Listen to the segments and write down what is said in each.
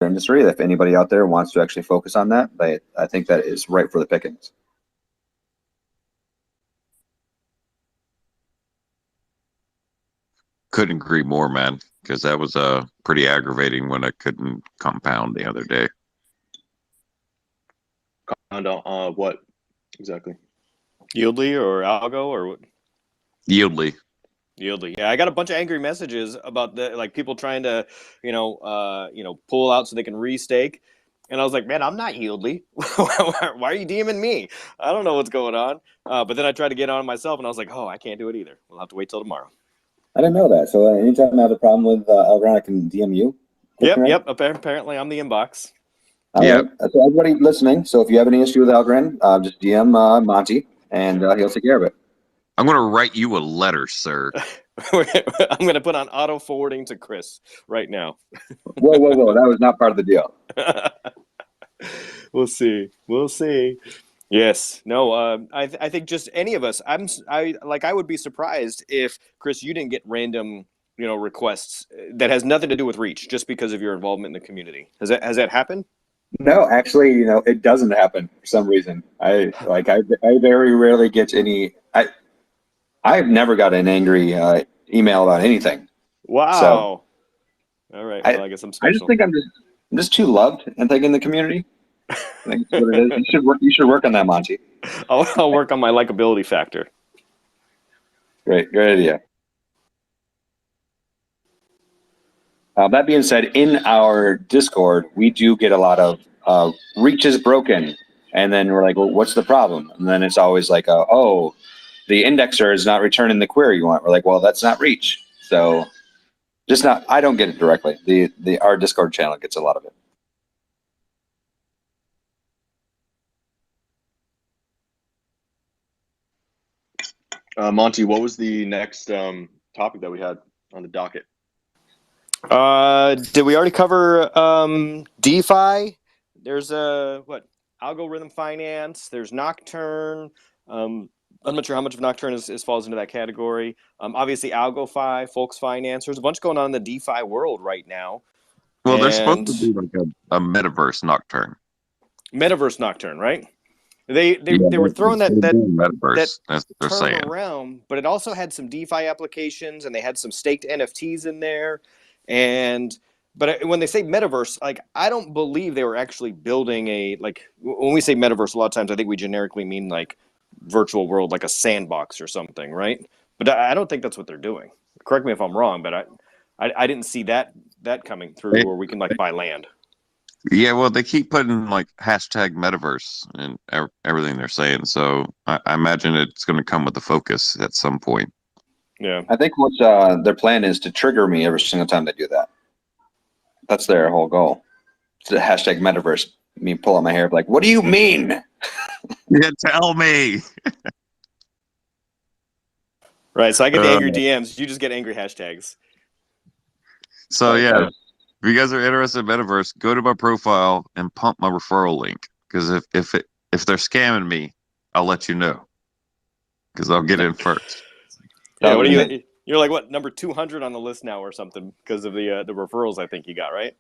industry. If anybody out there wants to actually focus on that, I think that is right for the pickings. Couldn't agree more, man, because that was pretty aggravating when I couldn't compound the other day. Compound on what exactly? YLDY or ALGO or what? YLDY. YLDY. Yeah, I got a bunch of angry messages about people trying to, pull out so they can restake. And I was like, man, I'm not YLDY. Why are you DMing me? I don't know what's going on. But then I tried to get on myself, and I was like, oh, I can't do it either. We'll have to wait till tomorrow. I didn't know that. So anytime I have a problem with AlgoFam, I can DM you. Yep. Apparently, I'm the inbox. Yeah. Right. So everybody listening, so if you have any issue with AlgoFam, just DM Monty, and he'll take care of it. I'm going to write you a letter, sir. I'm going to put on auto forwarding to Chris right now. Whoa. That was not part of the deal. We'll see. Yes. No, I think just any of us, I would be surprised if, Chris, you didn't get random, requests that has nothing to do with reach just because of your involvement in the community. Has that happened? No, actually, it doesn't happen for some reason. I very rarely get any. I've never got an angry email about anything. Wow. So, all right. Well, I guess I'm special. I just think I'm just too loved, I think, in the community. I think that's what it is. You should work on that, Monty. I'll work on my likability factor. Great idea. That being said, in our Discord, we do get a lot of reach is broken, and then we're like, well, what's the problem? And then it's always like, oh, the indexer is not returning the query you want. We're like, well, that's not reach. So I don't get it directly. Our Discord channel gets a lot of it. Monty, what was the next topic that we had on the docket? Did we already cover DeFi? There's algorithm finance. There's Nocturne. I'm not sure how much of Nocturne falls into that category. Obviously, AlgoFi, Folks Finance. There's a bunch going on in the DeFi world right now. Well, there's supposed to be like a metaverse Nocturne. Metaverse Nocturne, right? They were throwing that term around, but it also had some DeFi applications, and they had some staked NFTs in there. But when they say metaverse, I don't believe they were actually building when we say metaverse, a lot of times I think we generically mean like virtual world, like a sandbox or something, right? But I don't think that's what they're doing. Correct me if I'm wrong, but I didn't see that coming through where we can buy land. Yeah, well, they keep putting hashtag metaverse and everything they're saying. So I imagine it's going to come with the focus at some point. Yeah. I think what their plan is to trigger me every single time they do that. That's their whole goal. It's the hashtag metaverse. Me pull out my hair, like, what do you mean? Yeah, tell me. Right. So I get the angry DMs. You just get angry hashtags. So yeah. If you guys are interested in metaverse, go to my profile and pump my referral link. Because if they're scamming me, I'll let you know. Because I'll get in first. Yeah, what are you? You're like number 200 on the list now or something because of the referrals I think you got, right?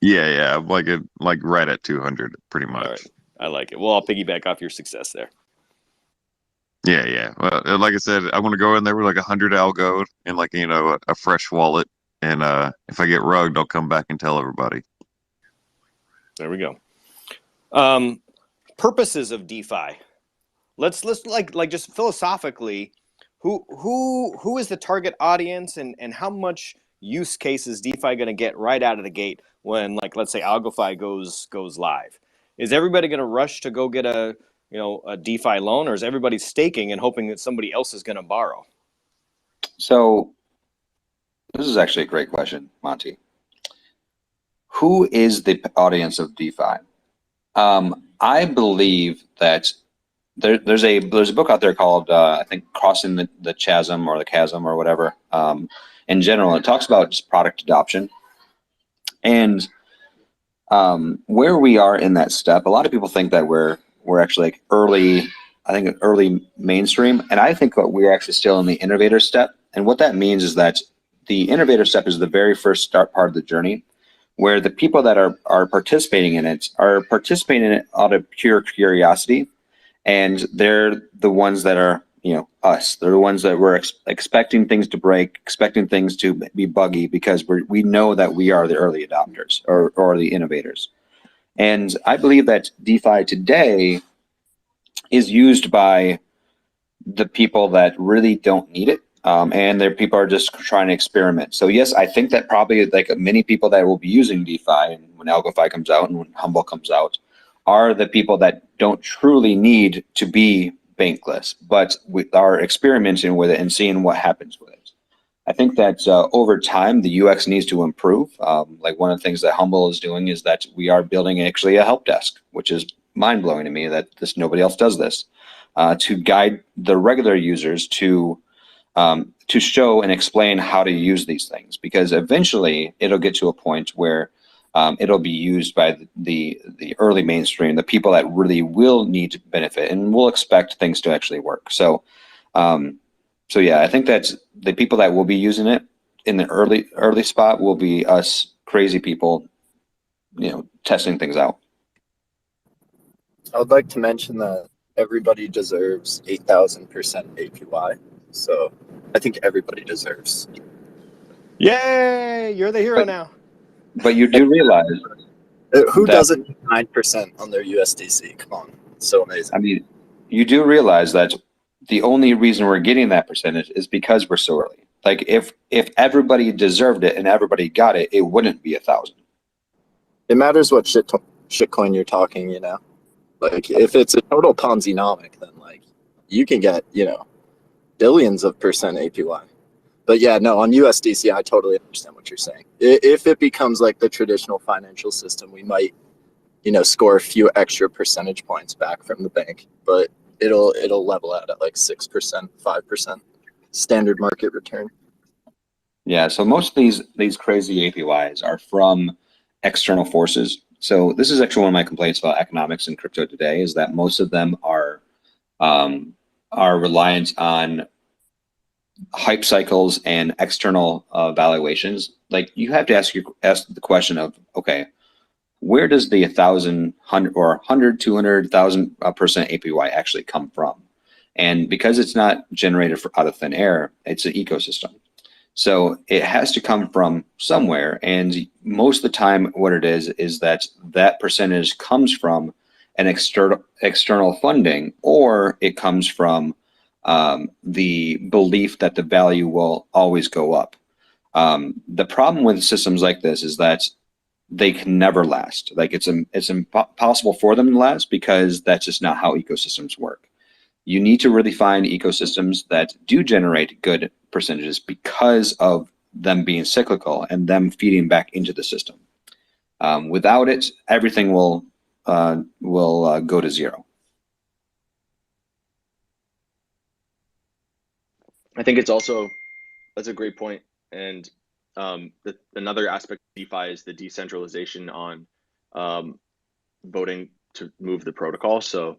Yeah, I'm like right at 200 pretty much. All right. I like it. Well, I'll piggyback off your success there. Yeah. Well, like I said, I want to go in there with 100 algo and a fresh wallet. And if I get rugged, I'll come back and tell everybody. There we go. Purposes of DeFi. Let's just philosophically, who is the target audience and how much use case is DeFi going to get right out of the gate when let's say AlgoFi goes live? Is everybody going to rush to go get a DeFi loan, or is everybody staking and hoping that somebody else is going to borrow? So this is actually a great question, Monty. Who is the audience of DeFi? I believe that there's a book out there called I think Crossing the Chasm or the Chasm or whatever. In general, it talks about just product adoption and where we are in that step. A lot of people think that we're actually early. I think early mainstream, and I think that we're actually still in the innovator step. And what that means is that the innovator step is the very first start part of the journey, where the people that are participating in it are participating in it out of pure curiosity, and they're the ones that are, you know, us. They're the ones that we're expecting things to break, expecting things to be buggy, because we know that we are the early adopters or the innovators. And I believe that DeFi today is used by the people that really don't need it, and their people are just trying to experiment. So yes, I think that probably like many people that will be using DeFi, and when AlgoFi comes out and when Humble comes out, are the people that don't truly need to be bankless, but we are experimenting with it and seeing what happens with it. I think that over time, the UX needs to improve. Like one of the things that Humble is doing is that we are building actually a help desk, which is mind blowing to me that nobody else does this, to guide the regular users to show and explain how to use these things, because eventually it'll get to a point where it'll be used by the early mainstream, the people that really will need to benefit and will expect things to actually work. So, so yeah, I think that the people that will be using it in the early spot will be us crazy people, you know, testing things out. I would like to mention that everybody deserves 8,000% APY. So I think everybody deserves. Yay! You're the hero now. But you do realize who doesn't 9% on their USDC? Come on, it's so amazing. I mean, you do realize that the only reason we're getting that percentage is because we're so early. Like if everybody deserved it and everybody got it, it wouldn't be 1,000. It matters what shitcoin you're talking, you know. Like if it's a total Ponzi-nomic, then like you can get, you know, billions of percent APY. But yeah, no, on USDC, I totally understand what you're saying. If it becomes like the traditional financial system, we might, you know, score a few extra percentage points back from the bank, but it'll level out at like 6%, 5% standard market return. Yeah, so most of these crazy APYs are from external forces. So this is actually one of my complaints about economics in crypto today, is that most of them are reliant on hype cycles and external valuations. Like you have to ask the question of, okay, where does the 1,000, 100, or 100, 200, 1,000% APY actually come from? And because it's not generated out of thin air, it's an ecosystem. So it has to come from somewhere. And most of the time what it is that percentage comes from an external funding, or it comes from the belief that the value will always go up. The problem with systems like this is that they can never last. Like it's impossible for them to last, because that's just not how ecosystems work. You need to really find ecosystems that do generate good percentages because of them being cyclical and them feeding back into the system. Without it, everything will go to zero. I think it's also, that's a great point. And another aspect of DeFi is the decentralization on voting to move the protocol. So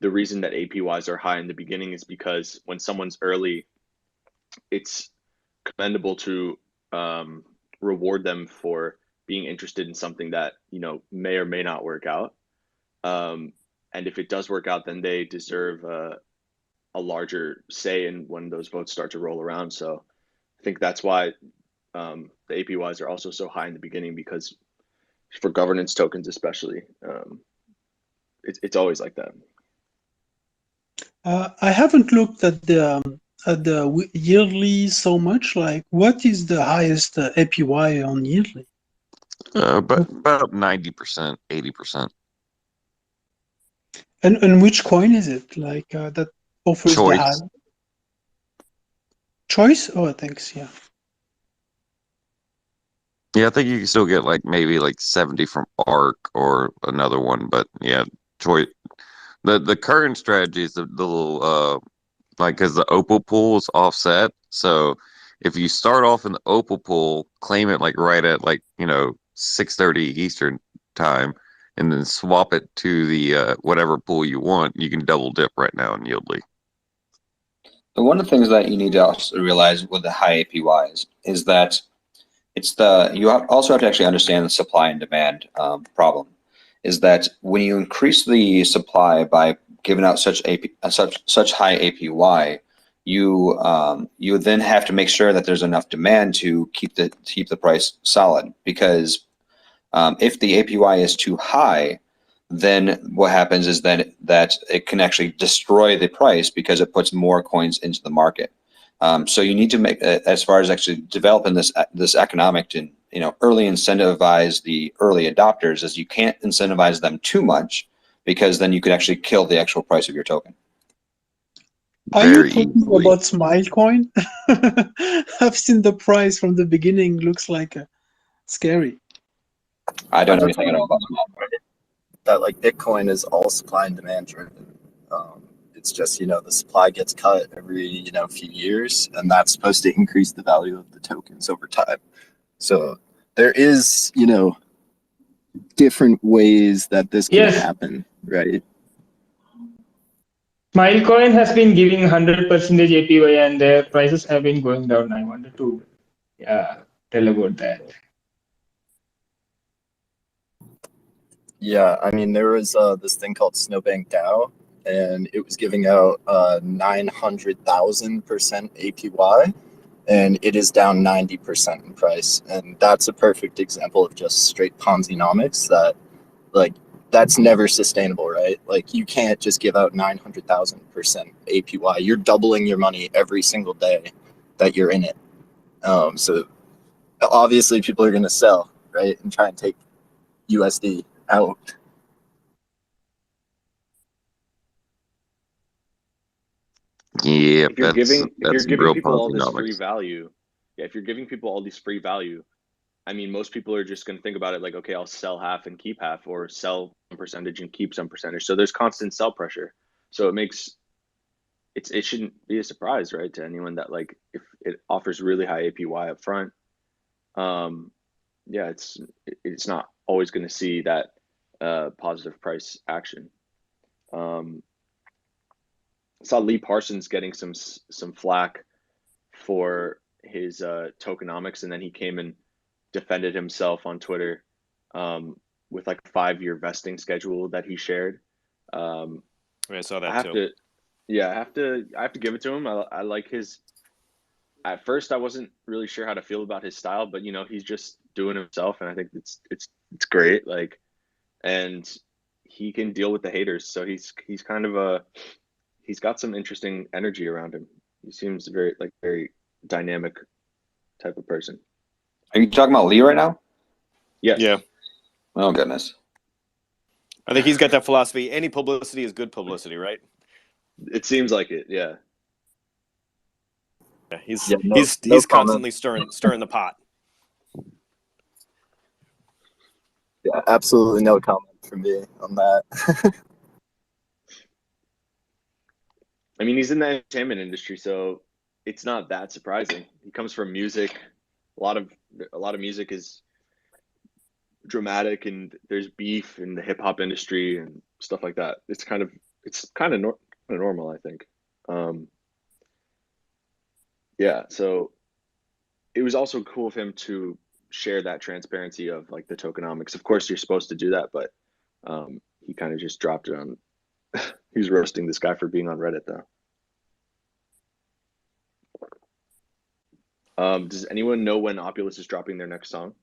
the reason that APYs are high in the beginning is because when someone's early, it's commendable to reward them for being interested in something that, you know, may or may not work out. And if it does work out, then they deserve a larger say in when those votes start to roll around. So I think that's why the APYs are also so high in the beginning, because for governance tokens especially, it's always like that. I haven't looked at the yearly so much. Like, what is the highest APY on yearly? About 90%, 80%. And which coin is it? Like that offers Choice. the high? Choice? Oh, thanks. Yeah. Yeah, I think you can still get like maybe like 70 from ARC or another one, but yeah, choice. The current strategy is the little like, because the OPUL pool is offset. So if you start off in the OPUL pool, claim it like right at like, you know, 6:30 Eastern time, and then swap it to the whatever pool you want, you can double dip right now in YLDY. So one of the things that you need to also realize with the high APYs is that also have to actually understand the supply and demand problem. Is that when you increase the supply by giving out such high APY, you then have to make sure that there's enough demand to keep the price solid. Because if the APY is too high, then what happens is that it can actually destroy the price because it puts more coins into the market. So you need to make, as far as actually developing this economic to early incentivize the early adopters, is you can't incentivize them too much, because then you could actually kill the actual price of your token. Are you talking about Smilecoin? I've seen the price from the beginning. Looks like scary. I don't know anything at all about Smilecoin. That like Bitcoin is all supply and demand driven. It's just, the supply gets cut every, few years, and that's supposed to increase the value of the tokens over time. So there is, different ways that this can happen, right? Smilecoin has been giving 100% APY and their prices have been going down. I wanted to tell about that. Yeah, I mean, there was this thing called Snowbank DAO, and it was giving out 900,000% APY, and it is down 90% in price. And that's a perfect example of just straight Ponzi-nomics that, that's never sustainable, right? Like, you can't just give out 900,000% APY. You're doubling your money every single day that you're in it. So obviously people are going to sell, right, and try and take USD out. Yeah, if you're giving people all this Ponzi-nomics. free value, if you're giving people all this free value, I mean, most people are just going to think about it like, okay, I'll sell half and keep half, or sell some percentage and keep some percentage. So there's constant sell pressure. So it shouldn't be a surprise, right, to anyone that, like, if it offers really high APY up front, it's not always going to see that positive price action. I saw Lee Parsons getting some flack for his tokenomics, and then he came and defended himself on Twitter with like a 5-year vesting schedule that he shared. I saw that too. I have to give it to him. I like his. At first, I wasn't really sure how to feel about his style, but he's just doing himself, and I think it's great. Like, and he can deal with the haters, so he's kind of he's got some interesting energy around him. He seems very dynamic type of person. Are you talking about Lee right now? Yes. Yeah. Oh goodness. I think he's got that philosophy. Any publicity is good publicity, right? It seems like it. Yeah. Yeah, he's no constantly stirring the pot. Yeah, absolutely no comment from me on that. I mean, he's in the entertainment industry, so it's not that surprising. He comes from music. A lot of music is dramatic, and there's beef in the hip hop industry and stuff like that. It's kind of normal, I think. So it was also cool of him to share that transparency of like the tokenomics. Of course, you're supposed to do that, but he kind of just dropped it on. He's roasting this guy for being on Reddit, though. Does anyone know when Opulus is dropping their next song?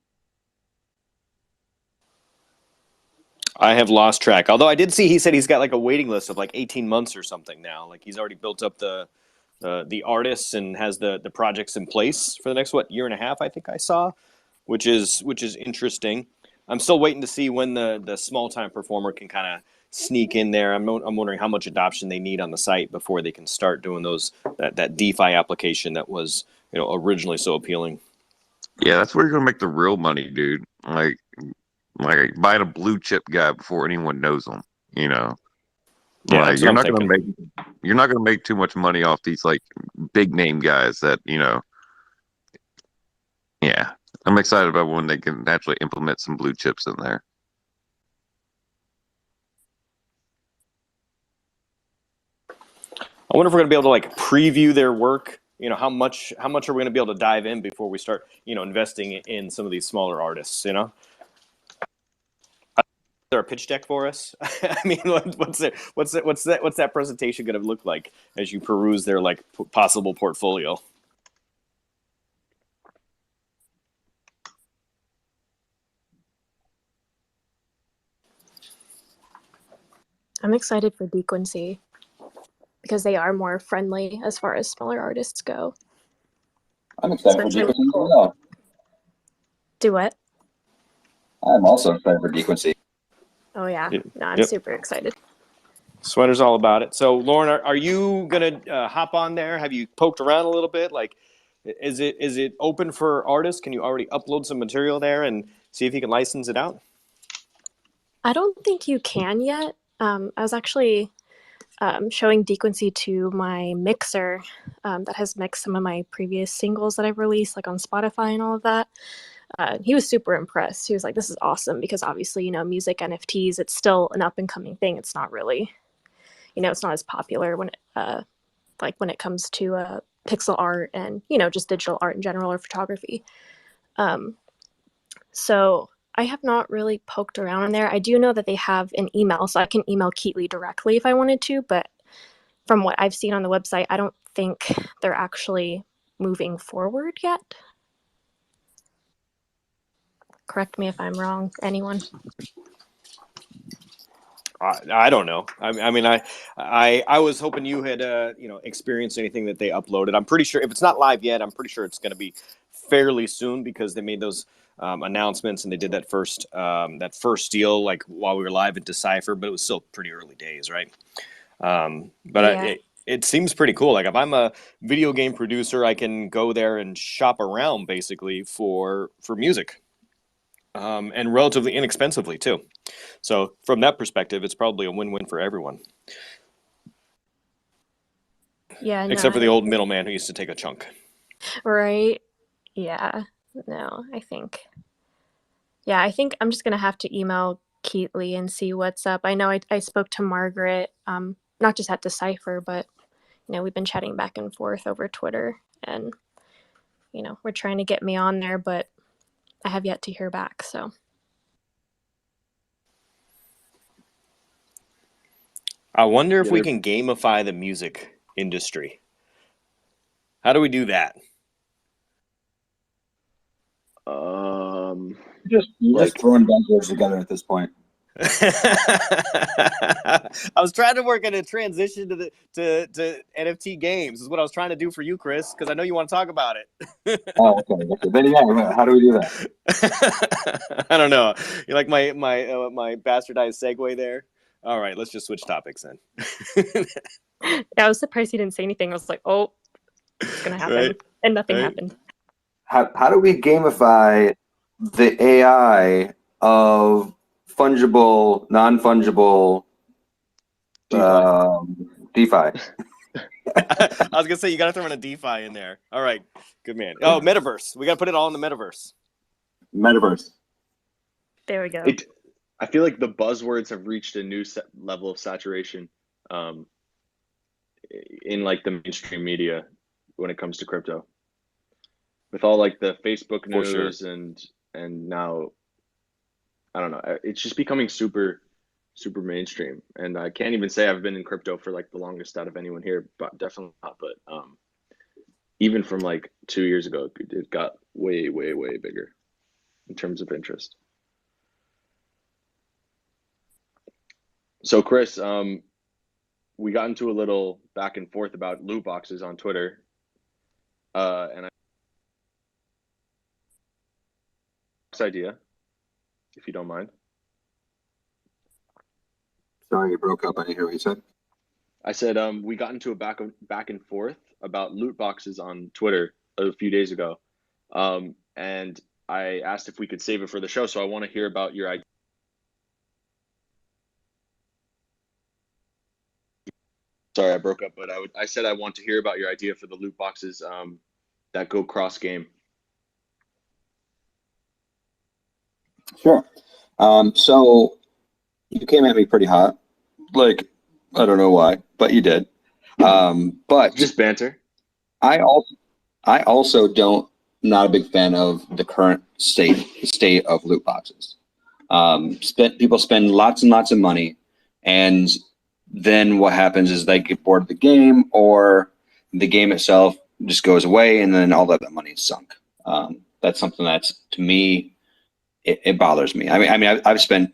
I have lost track. Although I did see he said he's got like a waiting list of like 18 months or something now. Like he's already built up the artists and has the projects in place for the next year and a half, I think I saw, which is interesting. I'm still waiting to see when the small time performer can kind of sneak in there. I'm wondering how much adoption they need on the site before they can start doing that DeFi application that was originally so appealing. Yeah, that's where you're gonna make the real money, dude. Like buying a blue chip guy before anyone knows him. Yeah, like, you're not gonna make too much money off these like big name guys that Yeah, I'm excited about when they can actually implement some blue chips in there. I wonder if we're going to be able to like preview their work you know, how much are we going to be able to dive in before we start, you know, investing in some of these smaller artists, you know? Is there a pitch deck for us? I mean, what's that presentation going to look like as you peruse their like possible portfolio? I'm excited for Dequency because they are more friendly as far as smaller artists go. I'm excited for really Dequency cool. as well. Do what? I'm also excited for Dequency. Oh yeah, Yep. no, I'm super excited. Sweater's all about it. So, Lauren, are you gonna hop on there? Have you poked around a little bit? Like, is it open for artists? Can you already upload some material there and see if you can license it out? I don't think you can yet. I was actually showing Dequency to my mixer that has mixed some of my previous singles that I've released, like on Spotify and all of that. He was super impressed. He was like, "This is awesome," because obviously, you know, music NFTs, it's still an up and coming thing. It's not really, you know, it's not as popular when it, like when it comes to pixel art and, you know, just digital art in general or photography. So I have not really poked around in there. I do know that they have an email, so I can email Keatley directly if I wanted to, but from what I've seen on the website, I don't think they're actually moving forward yet. Correct me if I'm wrong, anyone. I don't know. I mean, I was hoping you had you know, experienced anything that they uploaded. I'm pretty sure if it's not live yet, I'm pretty sure it's going to be fairly soon because they made those announcements and they did that first deal like while we were live at Decipher, but it was still pretty early days, right? But yeah. It seems pretty cool. Like if I'm a video game producer, I can go there and shop around basically for music, and relatively inexpensively too. So from that perspective, it's probably a win-win for everyone. Yeah, except for the old middleman who used to take a chunk. Right. Yeah. No, I think I'm just gonna have to email Keatley and see what's up. I know I spoke to Margaret, not just at Decipher, but you know, we've been chatting back and forth over Twitter, and you know, we're trying to get me on there, but I have yet to hear back. So I wonder if we can gamify the music industry. How do we do that? You're just throwing buzzwords together at this point. I was trying to work in a transition to NFT games. Is what I was trying to do for you, Chris, because I know you want to talk about it. Oh, okay. Then yeah, how do we do that? I don't know. You like my bastardized segue there? All right, let's just switch topics then. I was surprised he didn't say anything. I was like, oh, it's gonna happen, right. And nothing happened. How do we gamify the AI of fungible, non-fungible DeFi? I was gonna say you gotta throw in a DeFi in there. All right, good man. Oh, metaverse. We gotta put it all in the metaverse. Metaverse. There we go. I feel like the buzzwords have reached a new level of saturation in like the mainstream media when it comes to crypto. With all like the Facebook news and now, I don't know, it's just becoming super mainstream. And I can't even say I've been in crypto for like the longest out of anyone here, but definitely not. But even from like 2 years ago, it got way bigger in terms of interest. So Chris, we got into a little back and forth about loot boxes on Twitter, and idea, if you don't mind. Sorry, you broke up. I didn't hear what you said. I said we got into a back and forth about loot boxes on Twitter a few days ago, and I asked if we could save it for the show. So I want to hear about your idea. Sorry, I broke up, but I said I want to hear about your idea for the loot boxes that go cross game. Sure. So you came at me pretty hot. Like, I don't know why, but you did. But just banter. I also don't not a big fan of the current state of loot boxes. People spend lots and lots of money, and then what happens is they get bored of the game, or the game itself just goes away, and then all that money is sunk. That's something that's, to me, it bothers me. I mean, I've spent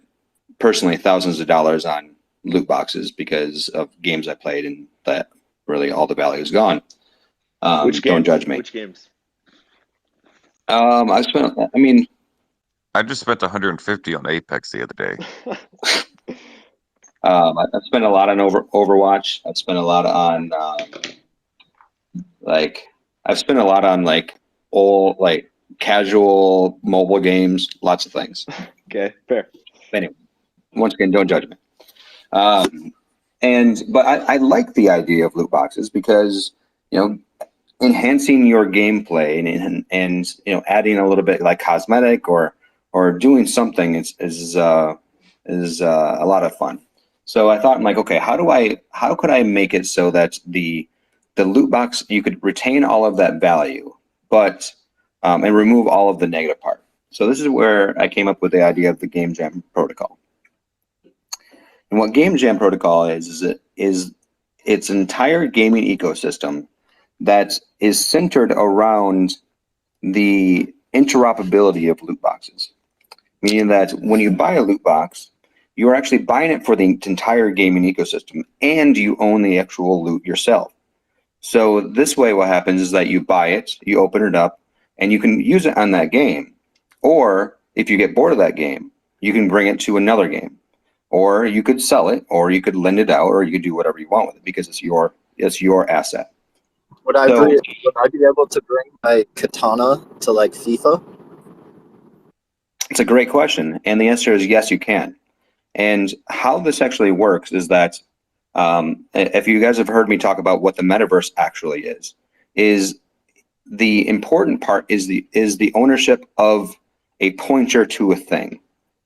personally thousands of dollars on loot boxes because of games I played, and that really all the value is gone. Which games? Don't judge me. Which games? I just spent 150 on Apex the other day. I've spent a lot on Overwatch. I've spent a lot on old casual mobile games, lots of things. Okay, fair. Anyway, once again, don't judge me. But I like the idea of loot boxes because, enhancing your gameplay and adding a little bit like cosmetic or doing something is a lot of fun. So I thought, I'm like, okay, how could I make it so that the loot box, you could retain all of that value, but and remove all of the negative part. So this is where I came up with the idea of the Game Jam protocol. And what Game Jam protocol is its entire gaming ecosystem that is centered around the interoperability of loot boxes. Meaning that when you buy a loot box, you're actually buying it for the entire gaming ecosystem, and you own the actual loot yourself. So this way what happens is that you buy it, you open it up, and you can use it on that game. Or if you get bored of that game, you can bring it to another game. Or you could sell it, or you could lend it out, or you could do whatever you want with it because it's your asset. Would I be able to bring my katana to like FIFA? It's a great question, and the answer is yes, you can. And how this actually works is that if you guys have heard me talk about what the metaverse actually is the important part is the ownership of a pointer to a thing.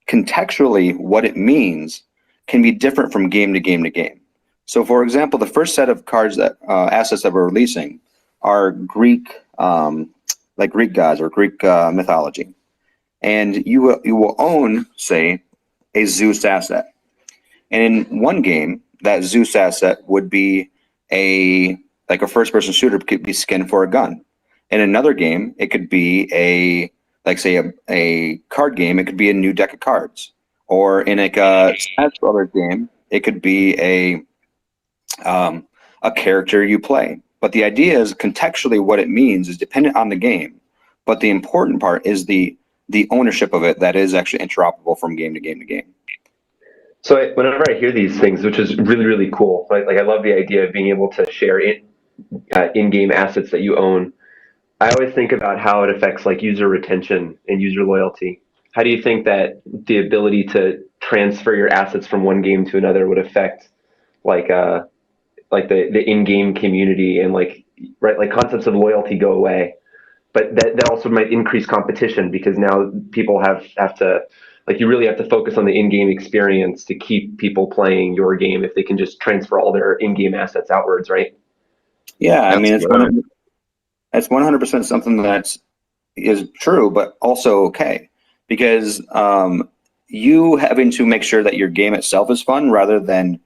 Contextually, what it means can be different from game to game to game. So, for example, the first set of cards that assets that we're releasing are Greek, like Greek gods or Greek mythology, and you will own, say, a Zeus asset. And in one game, that Zeus asset would be a first-person shooter, could be skin for a gun. In another game, it could be a card game. It could be a new deck of cards. Or in a Smash Brothers game, it could be a character you play. But the idea is contextually what it means is dependent on the game. But the important part is the ownership of it that is actually interoperable from game to game to game. So whenever I hear these things, which is really, really cool, right? Like I love the idea of being able to share in-game assets that you own. I always think about how it affects like user retention and user loyalty. How do you think that the ability to transfer your assets from one game to another would affect like the in-game community and like concepts of loyalty go away, but that also might increase competition because now people have to like you really have to focus on the in-game experience to keep people playing your game if they can just transfer all their in-game assets outwards, right? Yeah, I mean it's 100% something that is true, but also okay, because you having to make sure that your game itself is fun rather than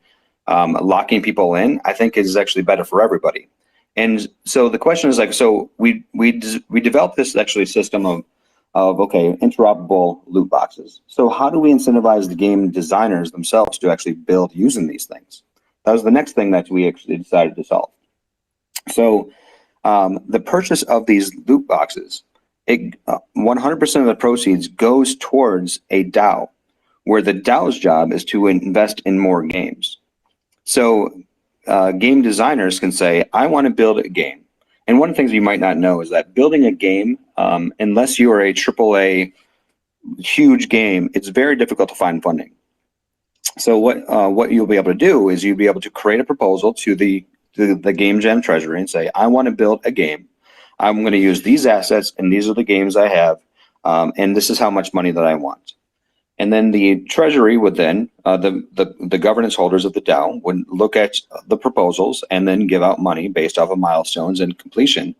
locking people in, I think is actually better for everybody. And so the question is like, so we developed this actually system of interoperable loot boxes. So how do we incentivize the game designers themselves to actually build using these things? That was the next thing that we actually decided to solve. So the purchase of these loot boxes, 100% of the proceeds goes towards a DAO, where the DAO's job is to invest in more games. So game designers can say, I want to build a game. And one of the things you might not know is that building a game, unless you are a AAA huge game, it's very difficult to find funding. So what you'll be able to do is you'll be able to create a proposal to the Game Jam Treasury and say, I want to build a game. I'm going to use these assets, and these are the games I have, and this is how much money that I want. And then the treasury would then, the governance holders of the DAO would look at the proposals and then give out money based off of milestones and completion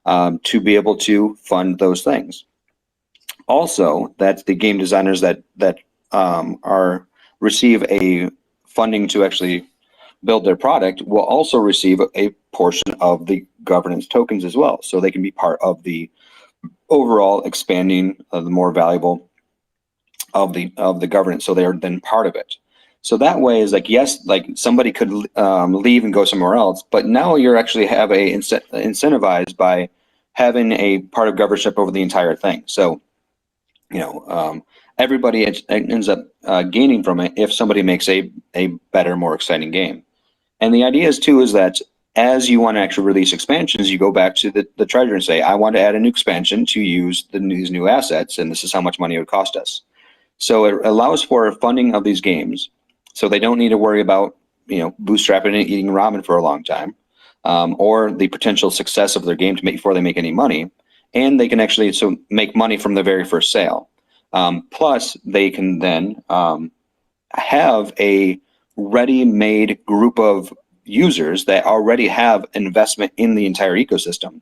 to be able to fund those things. Also, that the game designers that receive a funding to actually build their product will also receive a portion of the governance tokens as well, so they can be part of the overall expanding the more valuable of the governance, so they're then part of it. So that way is like, yes, like somebody could leave and go somewhere else, but now you're actually have a incentivized by having a part of governorship over the entire thing. So, you know, everybody ends up gaining from it if somebody makes a better, more exciting game. And the idea is too is that as you want to actually release expansions, you go back to the treasury and say, I want to add a new expansion to use these new assets, and this is how much money it would cost us. So it allows for funding of these games, so they don't need to worry about, you know, bootstrapping and eating ramen for a long time, or the potential success of their game to make before they make any money, and they can actually make money from the very first sale. Plus, they can then have a ready-made group of users that already have investment in the entire ecosystem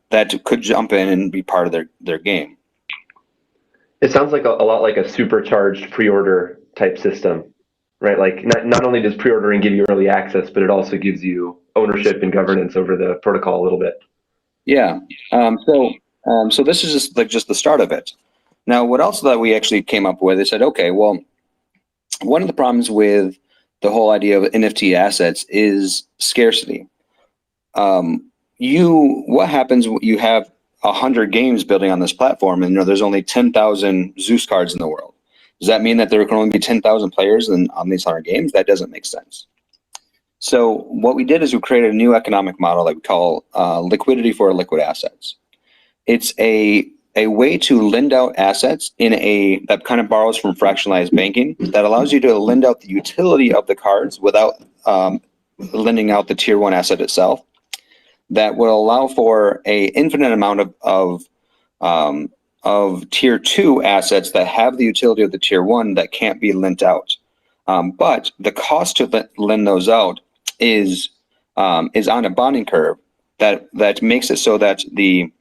that could jump in and be part of their game. It sounds like a lot like a supercharged pre-order type system, right? Like not only does pre-ordering give you early access, but it also gives you ownership and governance over the protocol a little bit. Yeah. So this is just the start of it. Now, what else that we actually came up with? They said, okay, well, one of the problems with the whole idea of NFT assets is scarcity. What happens when you have 100 games building on this platform, and there's only 10,000 Zeus cards in the world? Does that mean that there can only be 10,000 players on these 100 games? That doesn't make sense. So what we did is we created a new economic model that we call liquidity for liquid assets. It's a way to lend out assets that kind of borrows from fractionalized banking, that allows you to lend out the utility of the cards without lending out the tier 1 asset itself. That will allow for a infinite amount of tier 2 assets that have the utility of the tier 1 that can't be lent out. But the cost to lend those out is on a bonding curve that makes it so that the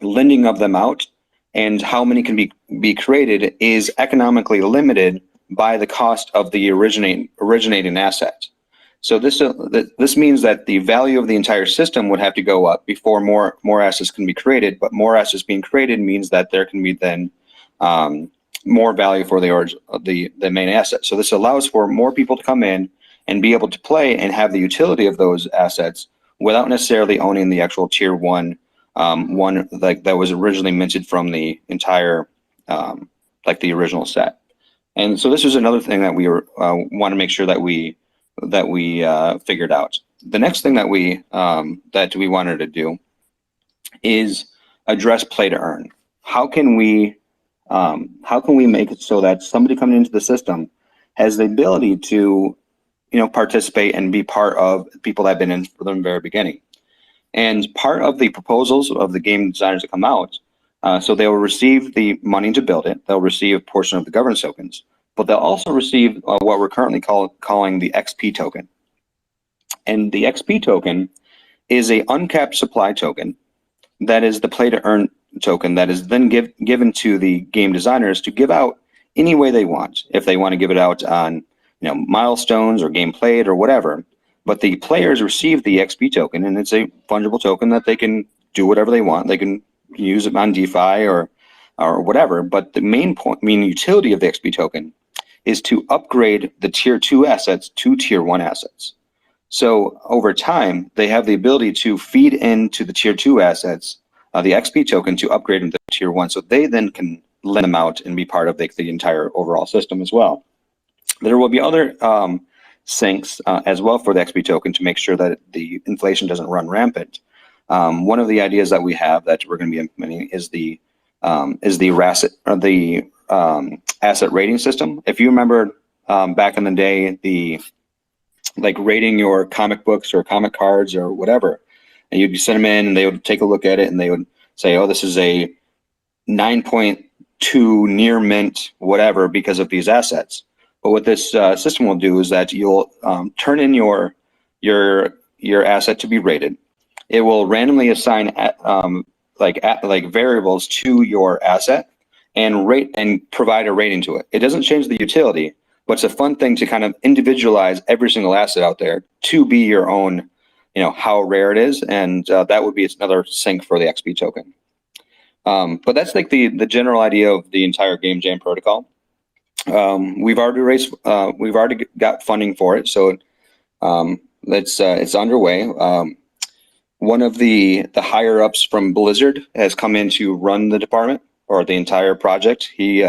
lending of them out and how many can be created is economically limited by the cost of the originating asset. So this means that the value of the entire system would have to go up before more assets can be created. But more assets being created means that there can be then more value for the main asset. So this allows for more people to come in and be able to play and have the utility of those assets without necessarily owning the actual tier 1 one that was originally minted from the entire like the original set. And so this was another thing that we want to make sure that we figured out. The next thing that we wanted to do is address play to earn. How can we make it so that somebody coming into the system has the ability to, participate and be part of people that have been in from the very beginning? And part of the proposals of the game designers that come out, so they will receive the money to build it. They'll receive a portion of the governance tokens, but they'll also receive what we're currently calling the XP token. And the XP token is a uncapped supply token that is the play to earn token that is then given to the game designers to give out any way they want. If they want to give it out on milestones or game played or whatever, but the players receive the XP token, and it's a fungible token that they can do whatever they want. They can use it on DeFi or whatever, but the main utility of the XP token is to upgrade the tier 2 assets to tier 1 assets. So over time, they have the ability to feed into the tier 2 assets, the XP token, to upgrade them to tier 1. So they then can lend them out and be part of the entire overall system as well. There will be other syncs as well for the XP token to make sure that the inflation doesn't run rampant. One of the ideas that we have that we're going to be implementing is the asset rating system. If you remember back in the day, rating your comic books or comic cards or whatever, and you'd send them in and they would take a look at it and they would say, oh, this is a 9.0 to near mint whatever because of these assets. But what this system will do is that you'll turn in your asset to be rated. It will randomly assign like variables to your asset and rate and provide a rating to it. It doesn't change the utility, but it's a fun thing to kind of individualize every single asset out there to be your own, how rare it is, and that would be another sync for the XP token. But that's like the general idea of the entire Game Jam protocol. We've already got funding for it, so it's underway. One of the higher ups from Blizzard has come in to run the department or the entire project. He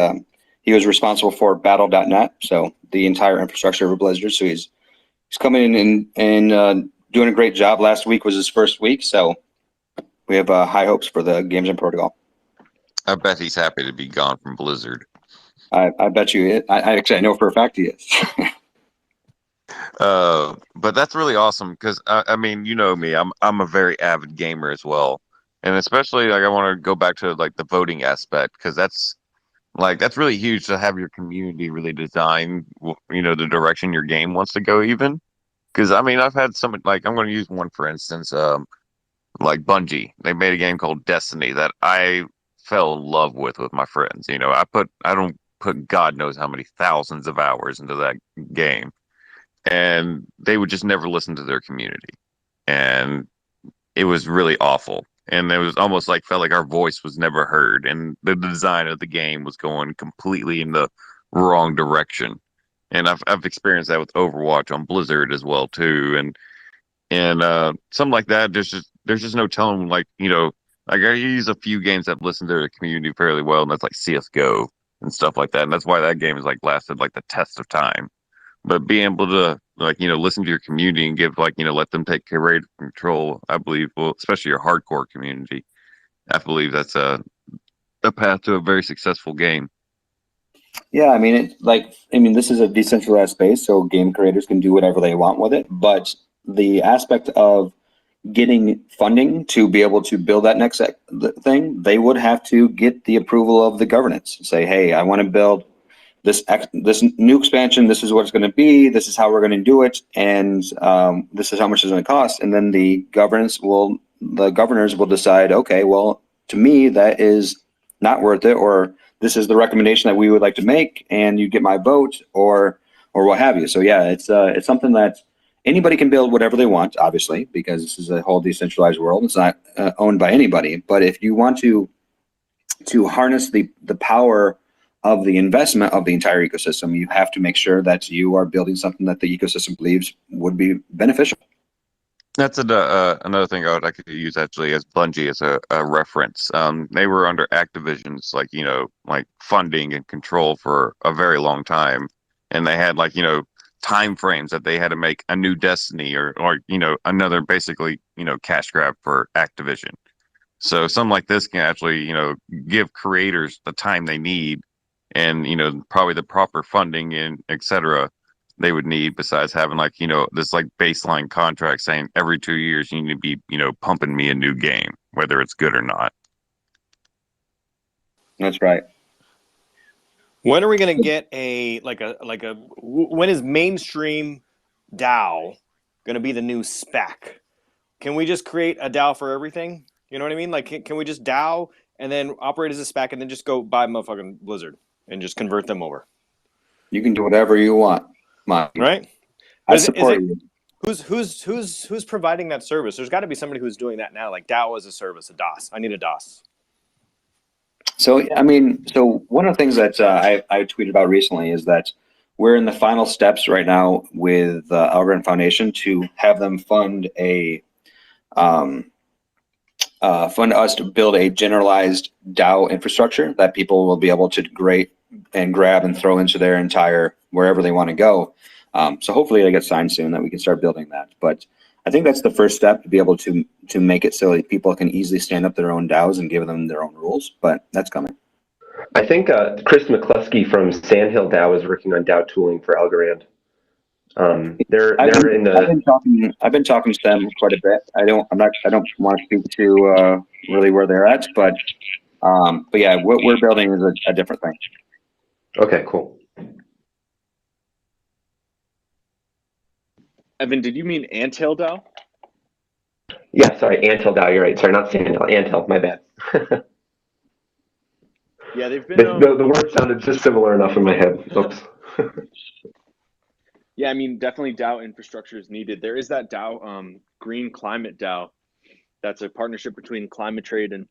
was responsible for Battle.net, so the entire infrastructure of Blizzard. So he's coming in and doing a great job. Last week was his first week, so we have high hopes for the Game Jam protocol. I bet he's happy to be gone from Blizzard. I bet you. I know for a fact he is. But that's really awesome because I mean, you know me, I'm a very avid gamer as well, and especially like I want to go back to like the voting aspect because that's really huge to have your community really design the direction your game wants to go. Even because I mean I've had some like I'm going to use one for instance, like Bungie. They made a game called Destiny that I fell in love with my friends. I don't put God knows how many thousands of hours into that game. And they would just never listen to their community. And it was really awful. And it was almost felt like our voice was never heard. And the design of the game was going completely in the wrong direction. And I've experienced that with Overwatch on Blizzard as well too. And something like that, there's just no telling like I use a few games that listen to their community fairly well, and that's like CS:GO and stuff like that. And that's why that game has lasted the test of time. But being able to listen to your community and give let them take creative control, I believe, well, especially your hardcore community, I believe that's a path to a very successful game. Yeah, I mean, this is a decentralized space, so game creators can do whatever they want with it. But the aspect of getting funding to be able to build that next thing, they would have to get the approval of the governance. Say, hey, I want to build this new expansion. This is what it's going to be. This is how we're going to do it, and this is how much it's going to cost. And then the governors will decide. Okay, well, to me, that is not worth it, or this is the recommendation that we would like to make, and you get my vote, or what have you. So yeah, it's something that anybody can build whatever they want, obviously, because this is a whole decentralized world. It's not owned by anybody. But if you want to harness the power of the investment of the entire ecosystem, you have to make sure that you are building something that the ecosystem believes would be beneficial. That's another thing I could use actually as Bungie as a reference. They were under Activision's funding and control for a very long time, and they had time frames that they had to make a new Destiny or another basically cash grab for Activision. So something like this can actually give creators the time they need and probably the proper funding and etc. they would need besides having this baseline contract saying every 2 years you need to be pumping me a new game whether it's good or not. That's right. When are we going to get when is mainstream DAO going to be the new spec? Can we just create a DAO for everything? You know what I mean? Can we just DAO and then operate as a spec and then just go buy motherfucking Blizzard and just convert them over? You can do whatever you want, right? I support you. Who's providing that service? There's got to be somebody who's doing that now, like DAO as a service, a DOS. I need a DOS. So one of the things that I tweeted about recently is that we're in the final steps right now with AlgoFam Foundation to have them fund us to build a generalized DAO infrastructure that people will be able to grab and throw into their entire wherever they want to go. So hopefully they get signed soon that we can start building that. But I think that's the first step, to be able to make it so that people can easily stand up their own DAOs and give them their own rules. But that's coming. I think Chris McCluskey from Sandhill DAO is working on DAO tooling for Algorand. I've been talking to them quite a bit. I don't want to speak to really where they're at, but But yeah, what we're building is a different thing. Okay, cool. Evan, did you mean Antail DAO? Yeah, sorry, Antail DAO, you're right. Sorry, not Sandal, Antail, my bad. Yeah, they've been. The word sounded just similar enough in my head. Oops. Yeah, I mean, definitely DAO infrastructure is needed. There is that DAO, Green Climate DAO. That's a partnership between Climate Trade and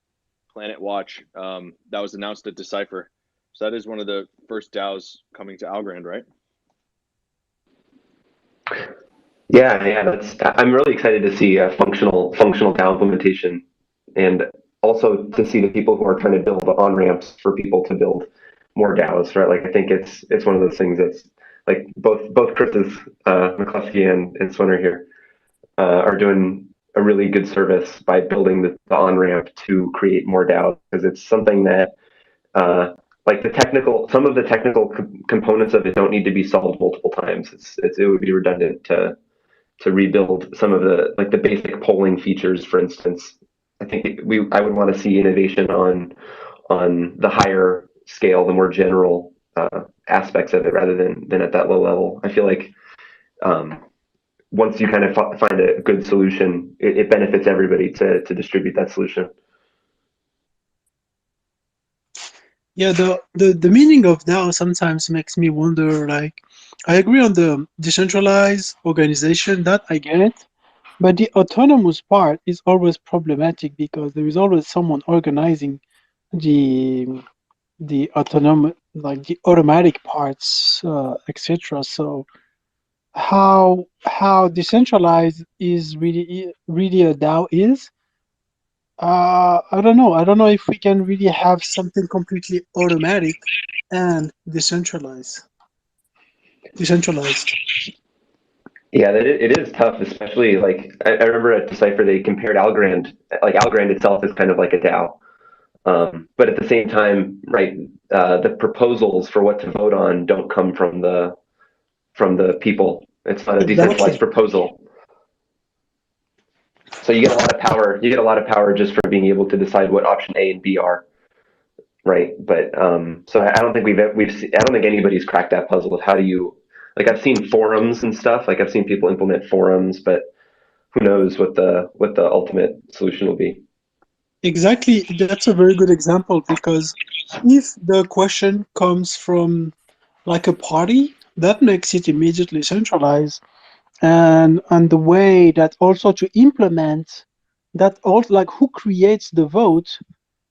Planet Watch. That was announced at Decipher. So that is one of the first DAOs coming to Algorand, right? Yeah, I'm really excited to see a functional DAO implementation, and also to see the people who are trying to build on ramps for people to build more DAOs, right? Like I think it's one of those things that's like both Chris's McCluskey and Swinner here are doing a really good service by building the on ramp to create more DAOs, because it's something that like some of the technical components of it don't need to be solved multiple times. It would be redundant to rebuild some of the like the basic polling features, for instance. I think I would want to see innovation on the higher scale, the more general aspects of it, rather than at that low level. I feel like once you kind of find a good solution, it benefits everybody to distribute that solution. Yeah, the meaning of DAO sometimes makes me wonder, like, I agree on the decentralized organization, that I get it, but the autonomous part is always problematic because there is always someone organizing the autonomous, like the automatic parts, etc. So how decentralized is really a DAO is? I don't know. I don't know if we can really have something completely automatic and decentralized. Yeah, it is tough, especially like I remember at Decipher they compared Algorand, like Algorand itself is kind of like a DAO. But at the same time, right, the proposals for what to vote on don't come from the people. It's not a decentralized proposal. So you get a lot of power. You get a lot of power just for being able to decide what option A and B are, right? But so I don't think I don't think anybody's cracked that puzzle of how do you, like, I've seen forums and stuff. Like I've seen people implement forums, but who knows what the ultimate solution will be. Exactly, that's a very good example, because if the question comes from like a party, that makes it immediately centralized, and the way that also to implement that, also like who creates the vote,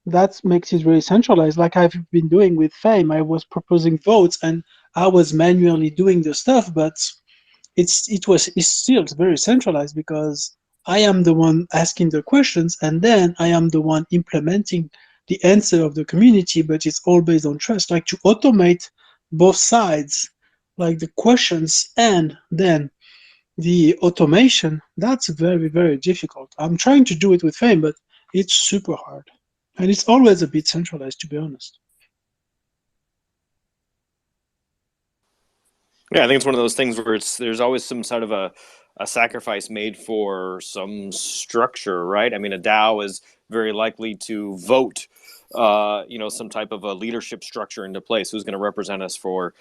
that makes it very centralized. Like I've been doing with Fame, I was proposing votes and I was manually doing the stuff, but it's still very centralized because I am the one asking the questions and then I am the one implementing the answer of the community, but it's all based on trust. Like to automate both sides, like the questions and then the automation, that's very, very difficult. I'm trying to do it with Fame, but it's super hard. And it's always a bit centralized, to be honest. Yeah, I think it's one of those things where there's always some sort of a sacrifice made for some structure, right? I mean, a DAO is very likely to vote, some type of a leadership structure into place. Who's going to represent us for,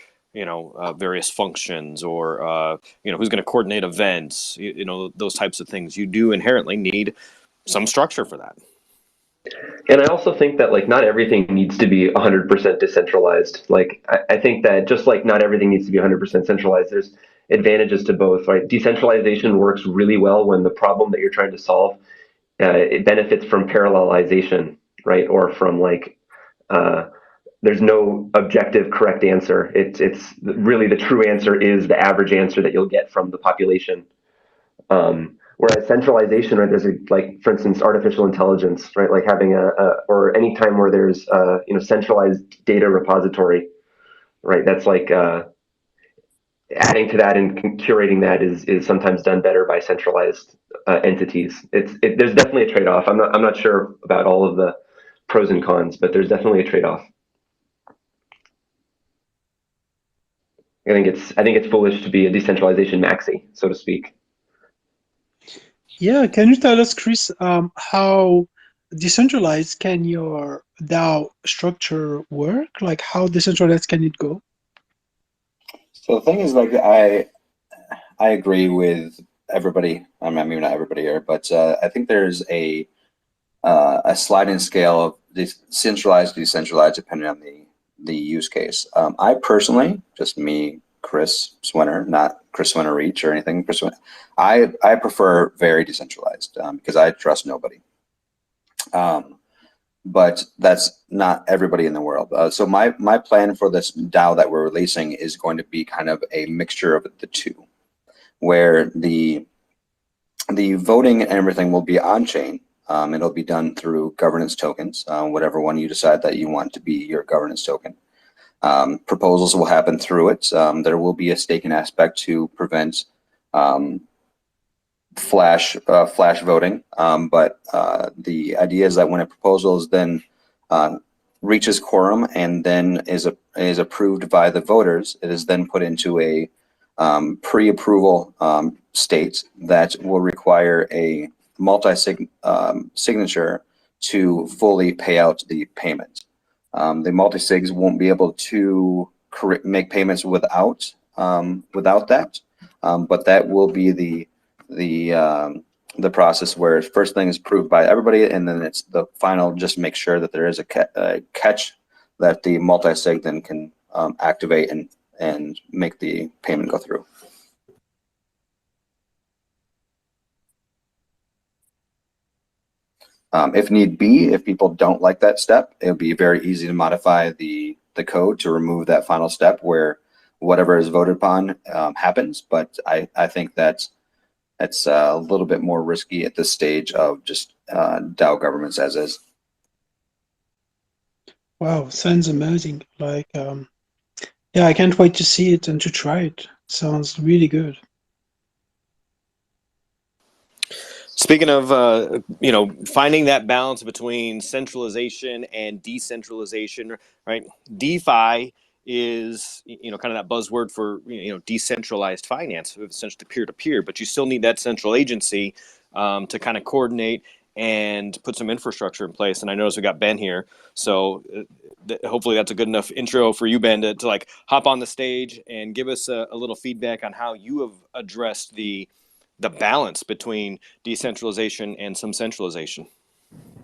various functions, or who's going to coordinate events, those types of things. You do inherently need some structure for that. And I also think that like not everything needs to be 100% decentralized. Like I think that just like not everything needs to be 100% centralized, there's advantages to both, right? Decentralization works really well when the problem that you're trying to solve, it benefits from parallelization, right? Or from like, there's no objective correct answer. It's really the true answer is the average answer that you'll get from the population. Whereas centralization, right, there's like, for instance, artificial intelligence, right, like having or any time where there's centralized data repository, right, that's like adding to that and curating that is sometimes done better by centralized entities. There's definitely a trade-off. I'm not sure about all of the pros and cons, but there's definitely a trade-off. I think it's foolish to be a decentralization maxi, so to speak. Yeah, can you tell us, Chris, how decentralized can your DAO structure work? Like, how decentralized can it go? So the thing is, like, I agree with everybody. I mean, maybe not everybody here, but I think there's a sliding scale of centralized, decentralized, depending on the use case. I personally, just me, Chris Swinner, not Chris Swinner Reach or anything. Chris Swinner, I prefer very decentralized because I trust nobody. But that's not everybody in the world. So my plan for this DAO that we're releasing is going to be kind of a mixture of the two, where the voting and everything will be on chain. It'll be done through governance tokens, whatever one you decide that you want to be your governance token. Proposals will happen through it. There will be a staking aspect to prevent flash voting, but the idea is that when a proposal is then reaches quorum and then is approved by the voters, it is then put into a pre-approval state that will require a multi-signature to fully pay out the payment. The multi-sigs won't be able to make payments without that, but that will be the process where first thing is approved by everybody, and then it's the final. Just make sure that there is a catch that the multi-sig then can activate and make the payment go through. If need be, if people don't like that step, it'll be very easy to modify the code to remove that final step where whatever is voted upon happens. But I think that's a little bit more risky at this stage of just DAO governments as is. Wow, sounds amazing. Like, yeah, I can't wait to see it and to try it. Sounds really good. Speaking of, finding that balance between centralization and decentralization, right? DeFi is, kind of that buzzword for, decentralized finance, essentially peer-to-peer, but you still need that central agency to kind of coordinate and put some infrastructure in place. And I notice we got Ben here, so hopefully that's a good enough intro for you, Ben, to like hop on the stage and give us a little feedback on how you have addressed the balance between decentralization and some centralization.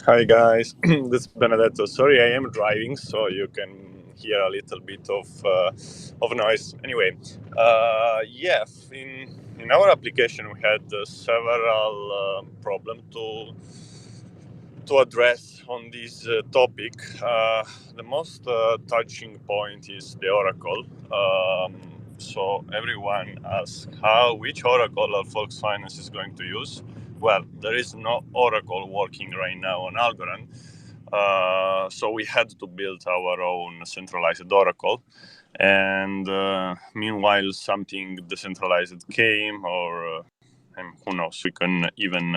Hi guys, this is Benedetto. Sorry, I am driving, so you can hear a little bit of noise. Anyway, in our application we had several problems to address on this topic. The most touching point is the Oracle. So everyone asks which Oracle Volkswagen Finance is going to use. Well, there is no Oracle working right now on Algorand. So we had to build our own centralized Oracle. And meanwhile, something decentralized came, or who knows, we can even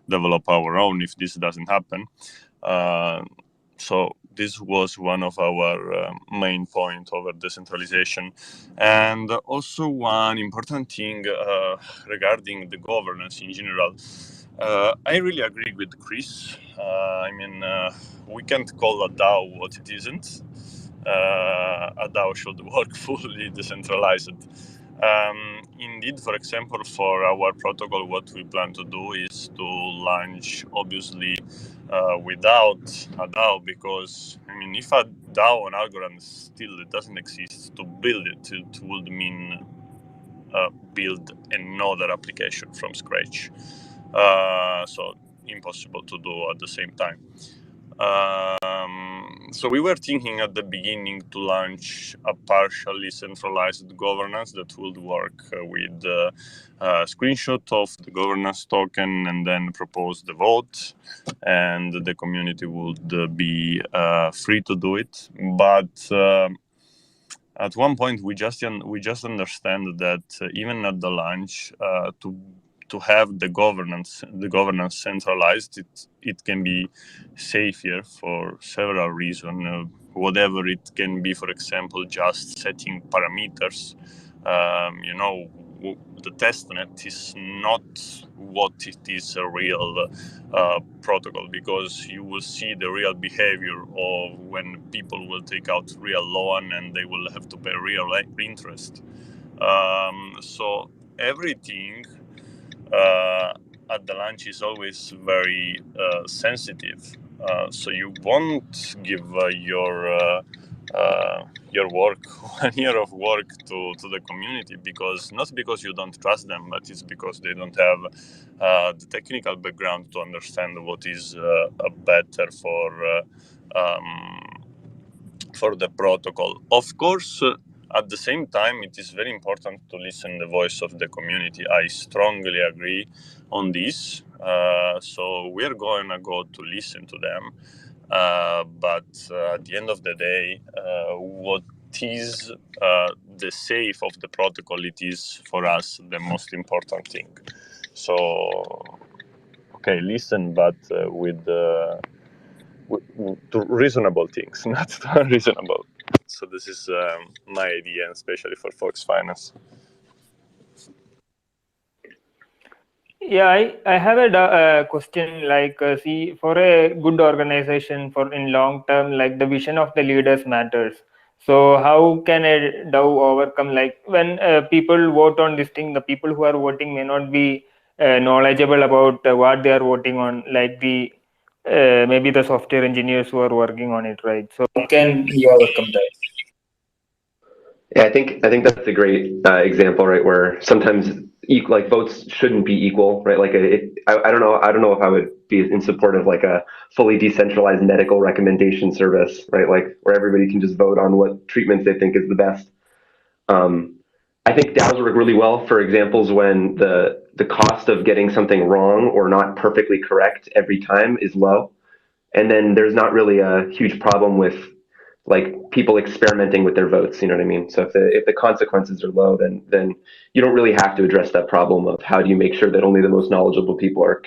develop our own if this doesn't happen. So this was one of our main points over decentralization. And also one important thing regarding the governance in general. I really agree with Chris. We can't call a DAO what it isn't. A DAO should work fully decentralized. Indeed, for example, for our protocol, what we plan to do is to launch, obviously, without a DAO, because if a DAO on Algorand still doesn't exist, to build it would mean build another application from scratch. So impossible to do at the same time. So we were thinking at the beginning to launch a partially centralized governance that would work with a screenshot of the governance token and then propose the vote, and the community would be free to do it. But at one point we just understand that even at the launch, to have the governance centralized, it can be safer for several reasons. Whatever it can be, for example, just setting parameters. the testnet is not what it is a real protocol, because you will see the real behavior of when people will take out real loan and they will have to pay real interest. So everything at the launch is always very sensitive. So you won't give your work, 1 year of work to the community, because not because you don't trust them, but it's because they don't have the technical background to understand what is better for the protocol. Of course, at the same time, it is very important to listen the voice of the community. I strongly agree on this. So we're going to go to listen to them. But at the end of the day, what is the safe of the protocol, it is for us the most important thing. So, okay, listen, but with to reasonable things, not unreasonable. So this is my idea, especially for Fox Finance. Yeah, I have a question, like, see, for a good organization, for in long term, like the vision of the leaders matters. So how can a DAO overcome, like when people vote on this thing, the people who are voting may not be knowledgeable about what they are voting on, like the maybe the software engineers who are working on it, right? So how can you overcome that? Yeah, I think that's a great example, right? Where sometimes like votes shouldn't be equal, right? Like I don't know if I would be in support of like a fully decentralized medical recommendation service, right? Like where everybody can just vote on what treatments they think is the best. I think DAOs work really well for examples when the cost of getting something wrong or not perfectly correct every time is low, and then there's not really a huge problem with like people experimenting with their votes. You know what I mean? So if the consequences are low, then you don't really have to address that problem of how do you make sure that only the most knowledgeable people are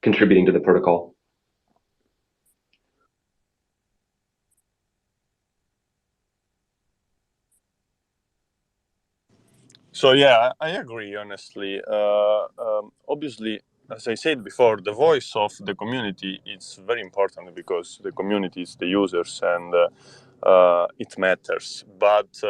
contributing to the protocol. So yeah, I agree. Honestly, obviously, as I said before, the voice of the community is very important, because the community is the users, and it matters. But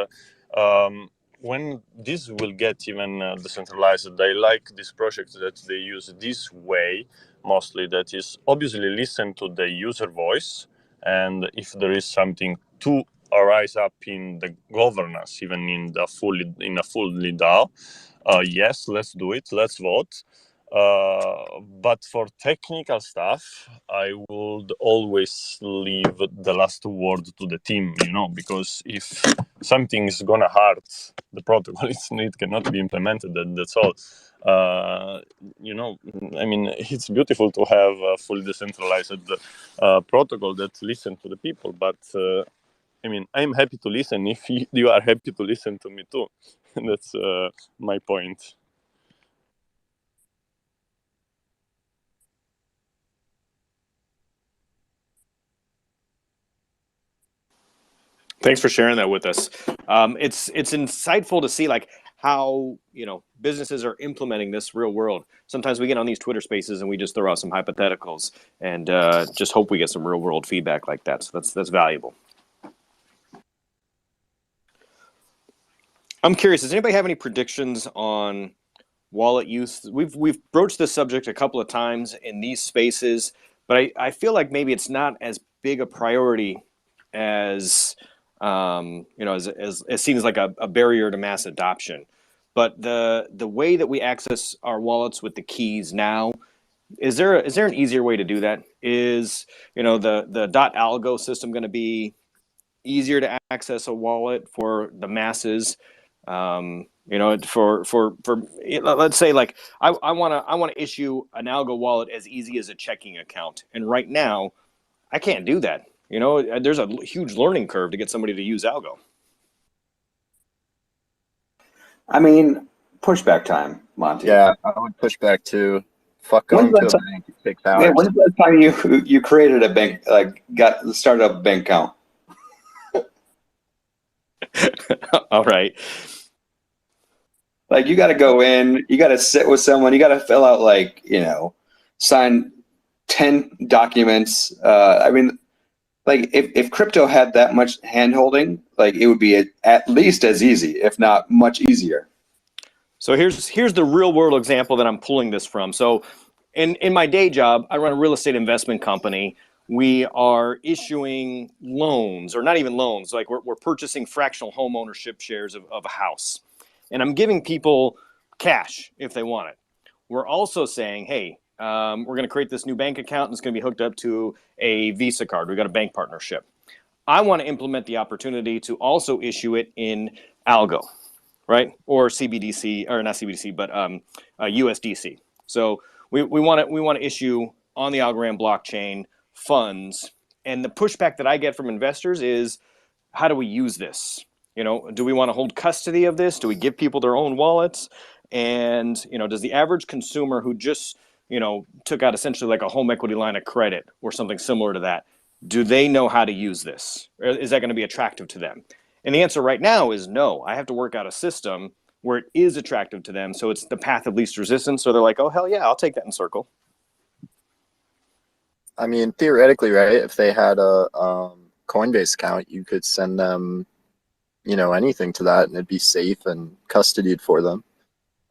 when this will get even decentralized, I like this project that they use this way mostly. That is obviously listen to the user voice, and if there is something to arise up in the governance, even in a fully DAO, yes, let's do it, let's vote. But for technical stuff, I would always leave the last word to the team, because if something is gonna hurt the protocol, it cannot be implemented, and that's all. I mean, it's beautiful to have a fully decentralized protocol that listens to the people, but I mean, I'm happy to listen if you are happy to listen to me too. That's my point. Thanks for sharing that with us. It's insightful to see like how businesses are implementing this real world. Sometimes we get on these Twitter Spaces and we just throw out some hypotheticals and just hope we get some real world feedback like that. So that's valuable. I'm curious, does anybody have any predictions on wallet use? We've broached this subject a couple of times in these spaces, but I feel like maybe it's not as big a priority as as it seems like a barrier to mass adoption. But the way that we access our wallets with the keys now, is there an easier way to do that? Is the .algo system going to be easier to access a wallet for the masses? For let's say like I want to issue an ALGO wallet as easy as a checking account, and right now I can't do that. There's a huge learning curve to get somebody to use ALGO. I mean, pushback time, Monty. Yeah, I would push back too. Fuck going to a bank to pick powers. Yeah, when's the time you created a bank, like started up a bank account? All right. Like you got to go in, you got to sit with someone, you got to fill out like, sign 10 documents. I mean, like if crypto had that much hand holding, like it would be at least as easy, if not much easier. So here's the real world example that I'm pulling this from. So in my day job, I run a real estate investment company. We are issuing loans, or not even loans, like we're purchasing fractional home ownership shares of a house. And I'm giving people cash if they want it. We're also saying, hey, we're going to create this new bank account and it's going to be hooked up to a Visa card. We've got a bank partnership. I want to implement the opportunity to also issue it in ALGO, right? Or CBDC, or not CBDC, but USDC. So we want to issue on the Algorand blockchain funds. And the pushback that I get from investors is, how do we use this? Do we want to hold custody of this? Do we give people their own wallets? And, does the average consumer who just, took out essentially like a home equity line of credit or something similar to that, do they know how to use this? Or is that going to be attractive to them? And the answer right now is no. I have to work out a system where it is attractive to them. So it's the path of least resistance. So they're like, oh, hell yeah, I'll take that in Circle. I mean, theoretically, right, if they had a Coinbase account, you could send them, anything to that and it'd be safe and custodied for them.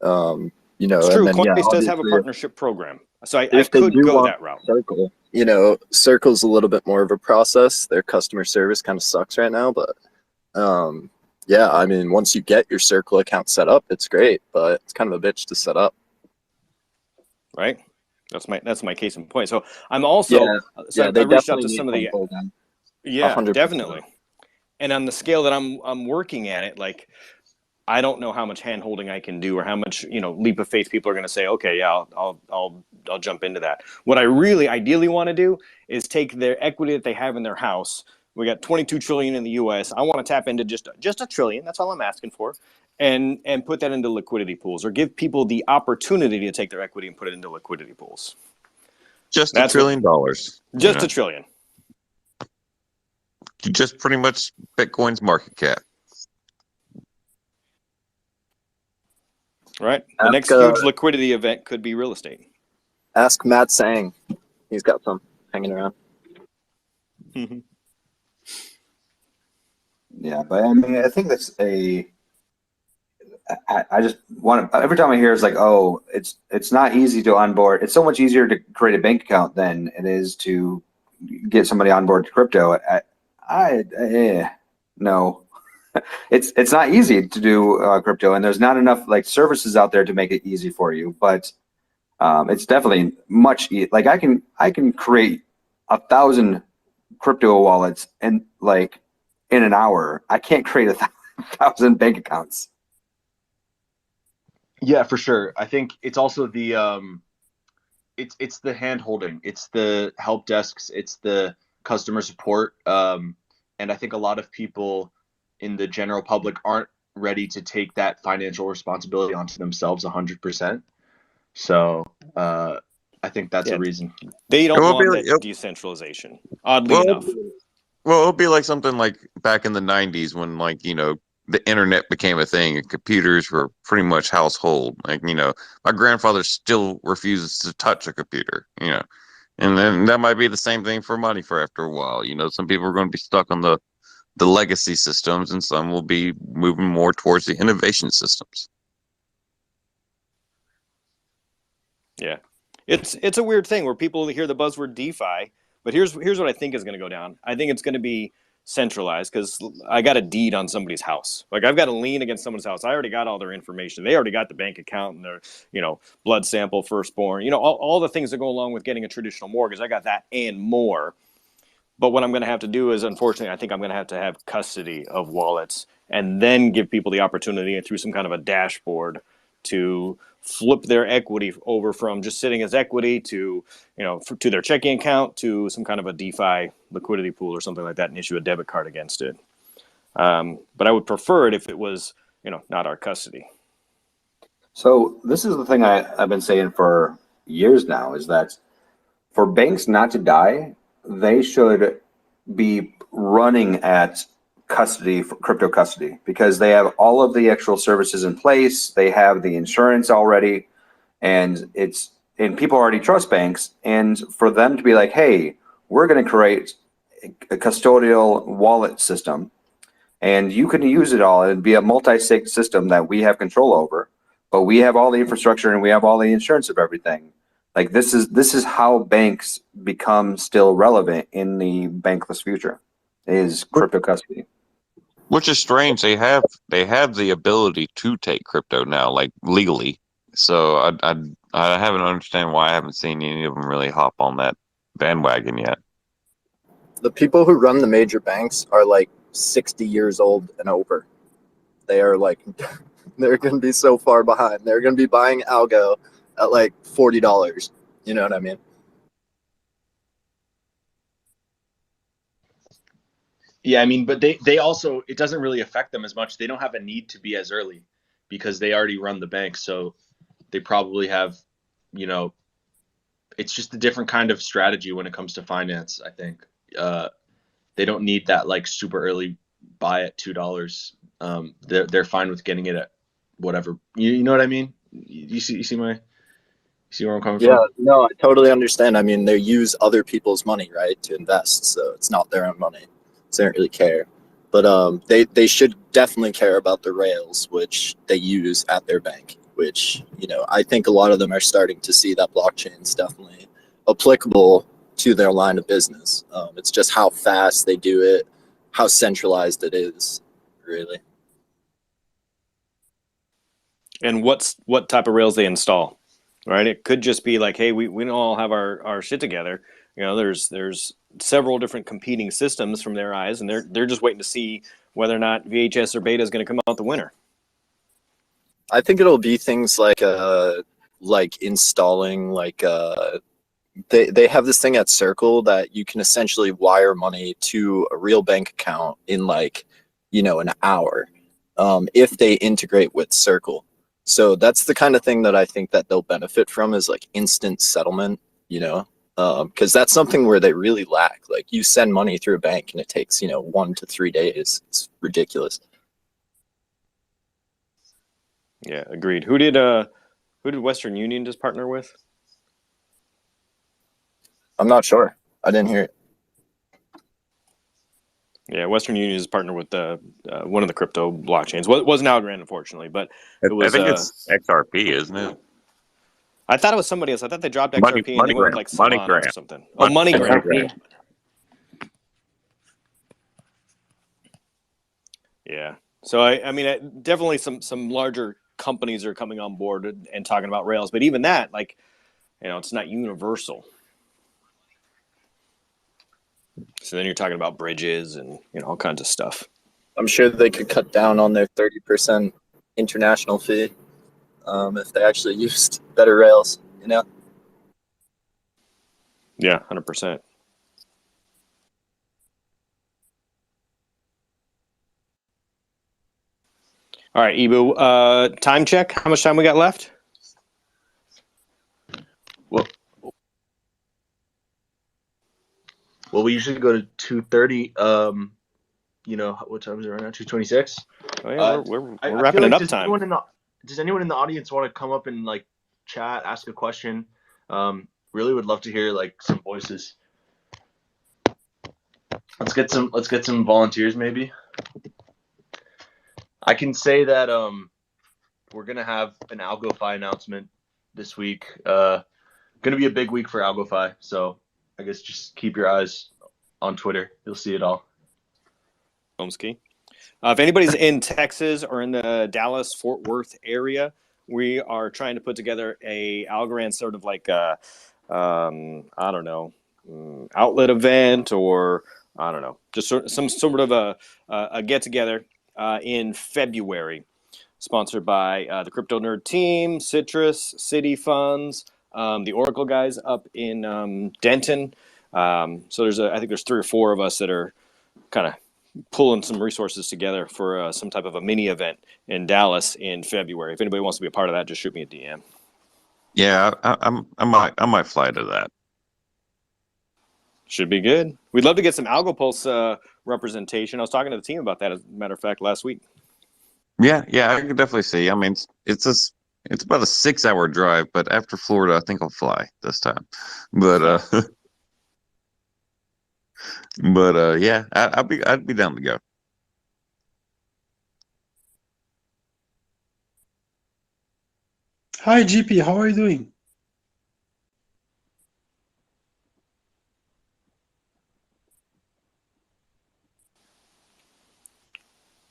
It's true. And then, Coinbase does have a partnership program. So I if they could do go want that route. Circle, Circle's a little bit more of a process. Their customer service kind of sucks right now, but yeah, I mean, once you get your Circle account set up, it's great, but it's kind of a bitch to set up. Right. That's my case in point. So I'm also I reached out to some of the 100%. definitely. And on the scale that I'm working at it, like I don't know how much hand holding I can do or how much, leap of faith people are going to say, okay, yeah, I'll jump into that. What I really ideally want to do is take their equity that they have in their house. We got 22 trillion in the US. I want to tap into just a trillion. That's all I'm asking for. And put that into liquidity pools, or give people the opportunity to take their equity and put it into liquidity pools. Just $1 trillion. Just a trillion. Just pretty much Bitcoin's market cap. Right. The next huge liquidity event could be real estate. Ask Matt Sang. He's got some hanging around. Yeah, but I mean, I think that's I just want to, every time I hear it's like, oh, it's not easy to onboard. It's so much easier to create a bank account than it is to get somebody on board to crypto. No, it's not easy to do crypto, and there's not enough like services out there to make it easy for you. But it's definitely like I can create 1,000 crypto wallets and like in an hour. I can't create 1,000 bank accounts. Yeah, for sure. I think it's also the it's the hand holding, it's the help desks, it's the customer support, and I think a lot of people in the general public aren't ready to take that financial responsibility onto themselves 100%. So I think that's a reason. They don't want that decentralization, oddly enough. Well, it'll be like something like back in the 90s when, like, the internet became a thing and computers were pretty much household. Like, my grandfather still refuses to touch a computer, and then that might be the same thing for money for after a while. Some people are going to be stuck on the legacy systems and some will be moving more towards the innovation systems. Yeah. It's a weird thing where people hear the buzzword DeFi, but here's what I think is going to go down. I think it's going to be centralized because I got a deed on somebody's house. Like I've got a lien against someone's house. I already got all their information. They already got the bank account and their, blood sample, firstborn, all the things that go along with getting a traditional mortgage. I got that and more. But what I'm going to have to do is, unfortunately, I think I'm going to have custody of wallets and then give people the opportunity through some kind of a dashboard to flip their equity over from just sitting as equity to, to their checking account to some kind of a DeFi liquidity pool or something like that and issue a debit card against it. But I would prefer it if it was, not our custody. So this is the thing I've been saying for years now is that for banks not to die, they should be running at custody, crypto custody, because they have all of the actual services in place. They have the insurance already, and people already trust banks. And for them to be like, hey, we're going to create a custodial wallet system, and you can use it all. It'd be a multi-sig system that we have control over, but we have all the infrastructure and we have all the insurance of everything. Like this is how banks become still relevant in the bankless future, is crypto custody. Which is strange. They have the ability to take crypto now, like legally. So I haven't understand why I haven't seen any of them really hop on that bandwagon yet. The people who run the major banks are like 60 years old and over. They are like, they're going to be so far behind. They're going to be buying ALGO at like $40. You know what I mean? Yeah, I mean, but they also, it doesn't really affect them as much. They don't have a need to be as early because they already run the bank. So they probably have, you know, it's just a different kind of strategy when it comes to finance, I think. They don't need that like super early buy at $2. They're fine with getting it at whatever. You know what I mean? You see where I'm coming from? Yeah, no, I totally understand. I mean, they use other people's money, right, to invest. So it's not their own money. So they don't really care. But they should definitely care about the rails, which they use at their bank, which, you know, I think a lot of them are starting to see that blockchain is definitely applicable to their line of business. It's just how fast they do it, how centralized it is, really. And what type of rails they install, right? It could just be like, hey, we don't all have our shit together. You know, there's several different competing systems from their eyes, and they're just waiting to see whether or not VHS or Beta is going to come out the winner. I think it'll be things like installing they have this thing at Circle that you can essentially wire money to a real bank account in like, you know, an hour, if they integrate with Circle. So that's the kind of thing that I think that they'll benefit from, is like instant settlement, you know, because that's something where they really lack. Like you send money through a bank and it takes, you know, 1 to 3 days. It's ridiculous. Yeah, agreed. Who did Western Union just partner with? I'm not sure. I didn't hear it. Yeah, Western Union is partnered with one of the crypto blockchains. Well, it wasn't Algorand, unfortunately, but it was. I think it's XRP, isn't it? I thought it was somebody else. I thought they dropped XRP and they went with like Solana or something. Oh, MoneyGram. Yeah. So I mean, definitely some larger companies are coming on board and talking about Rails, but even that, like, you know, it's not universal. So then you're talking about bridges and, you know, all kinds of stuff. I'm sure they could cut down on their 30% international fee if they actually used better Rails, you know? Yeah, 100%. All right, Ibu, time check. How much time we got left? Well, we usually go to 2:30. You know, what time is it right now? 2:26. Oh yeah, we're wrapping it up time. Does anyone in the audience want to come up and like chat, ask a question? Really would love to hear like some voices. Let's get some volunteers maybe. I can say that we're gonna have an AlgoFi announcement this week. Gonna be a big week for AlgoFi, so I guess just keep your eyes on Twitter. You'll see it all. Homesky. If anybody's in Texas or in the Dallas-Fort Worth area, we are trying to put together a Algorand sort of like a, I don't know, outlet event, or I don't know, just some sort of a get-together in February, sponsored by the KryptoNurd team, Citrus, City Funds, the Oracle guys up in Denton. So I think there's 3 or 4 of us that are kind of pulling some resources together for some type of a mini event in Dallas in February. If anybody wants to be a part of that, just shoot me a DM. Yeah, I might fly to that. Should be good. We'd love to get some AlgoPulse representation. I was talking to the team about that, as a matter of fact, last week. Yeah, I can definitely see. I mean, it's about a 6-hour drive, but after Florida, I think I'll fly this time. But yeah, I'd be down to go. Hi, GP. How are you doing?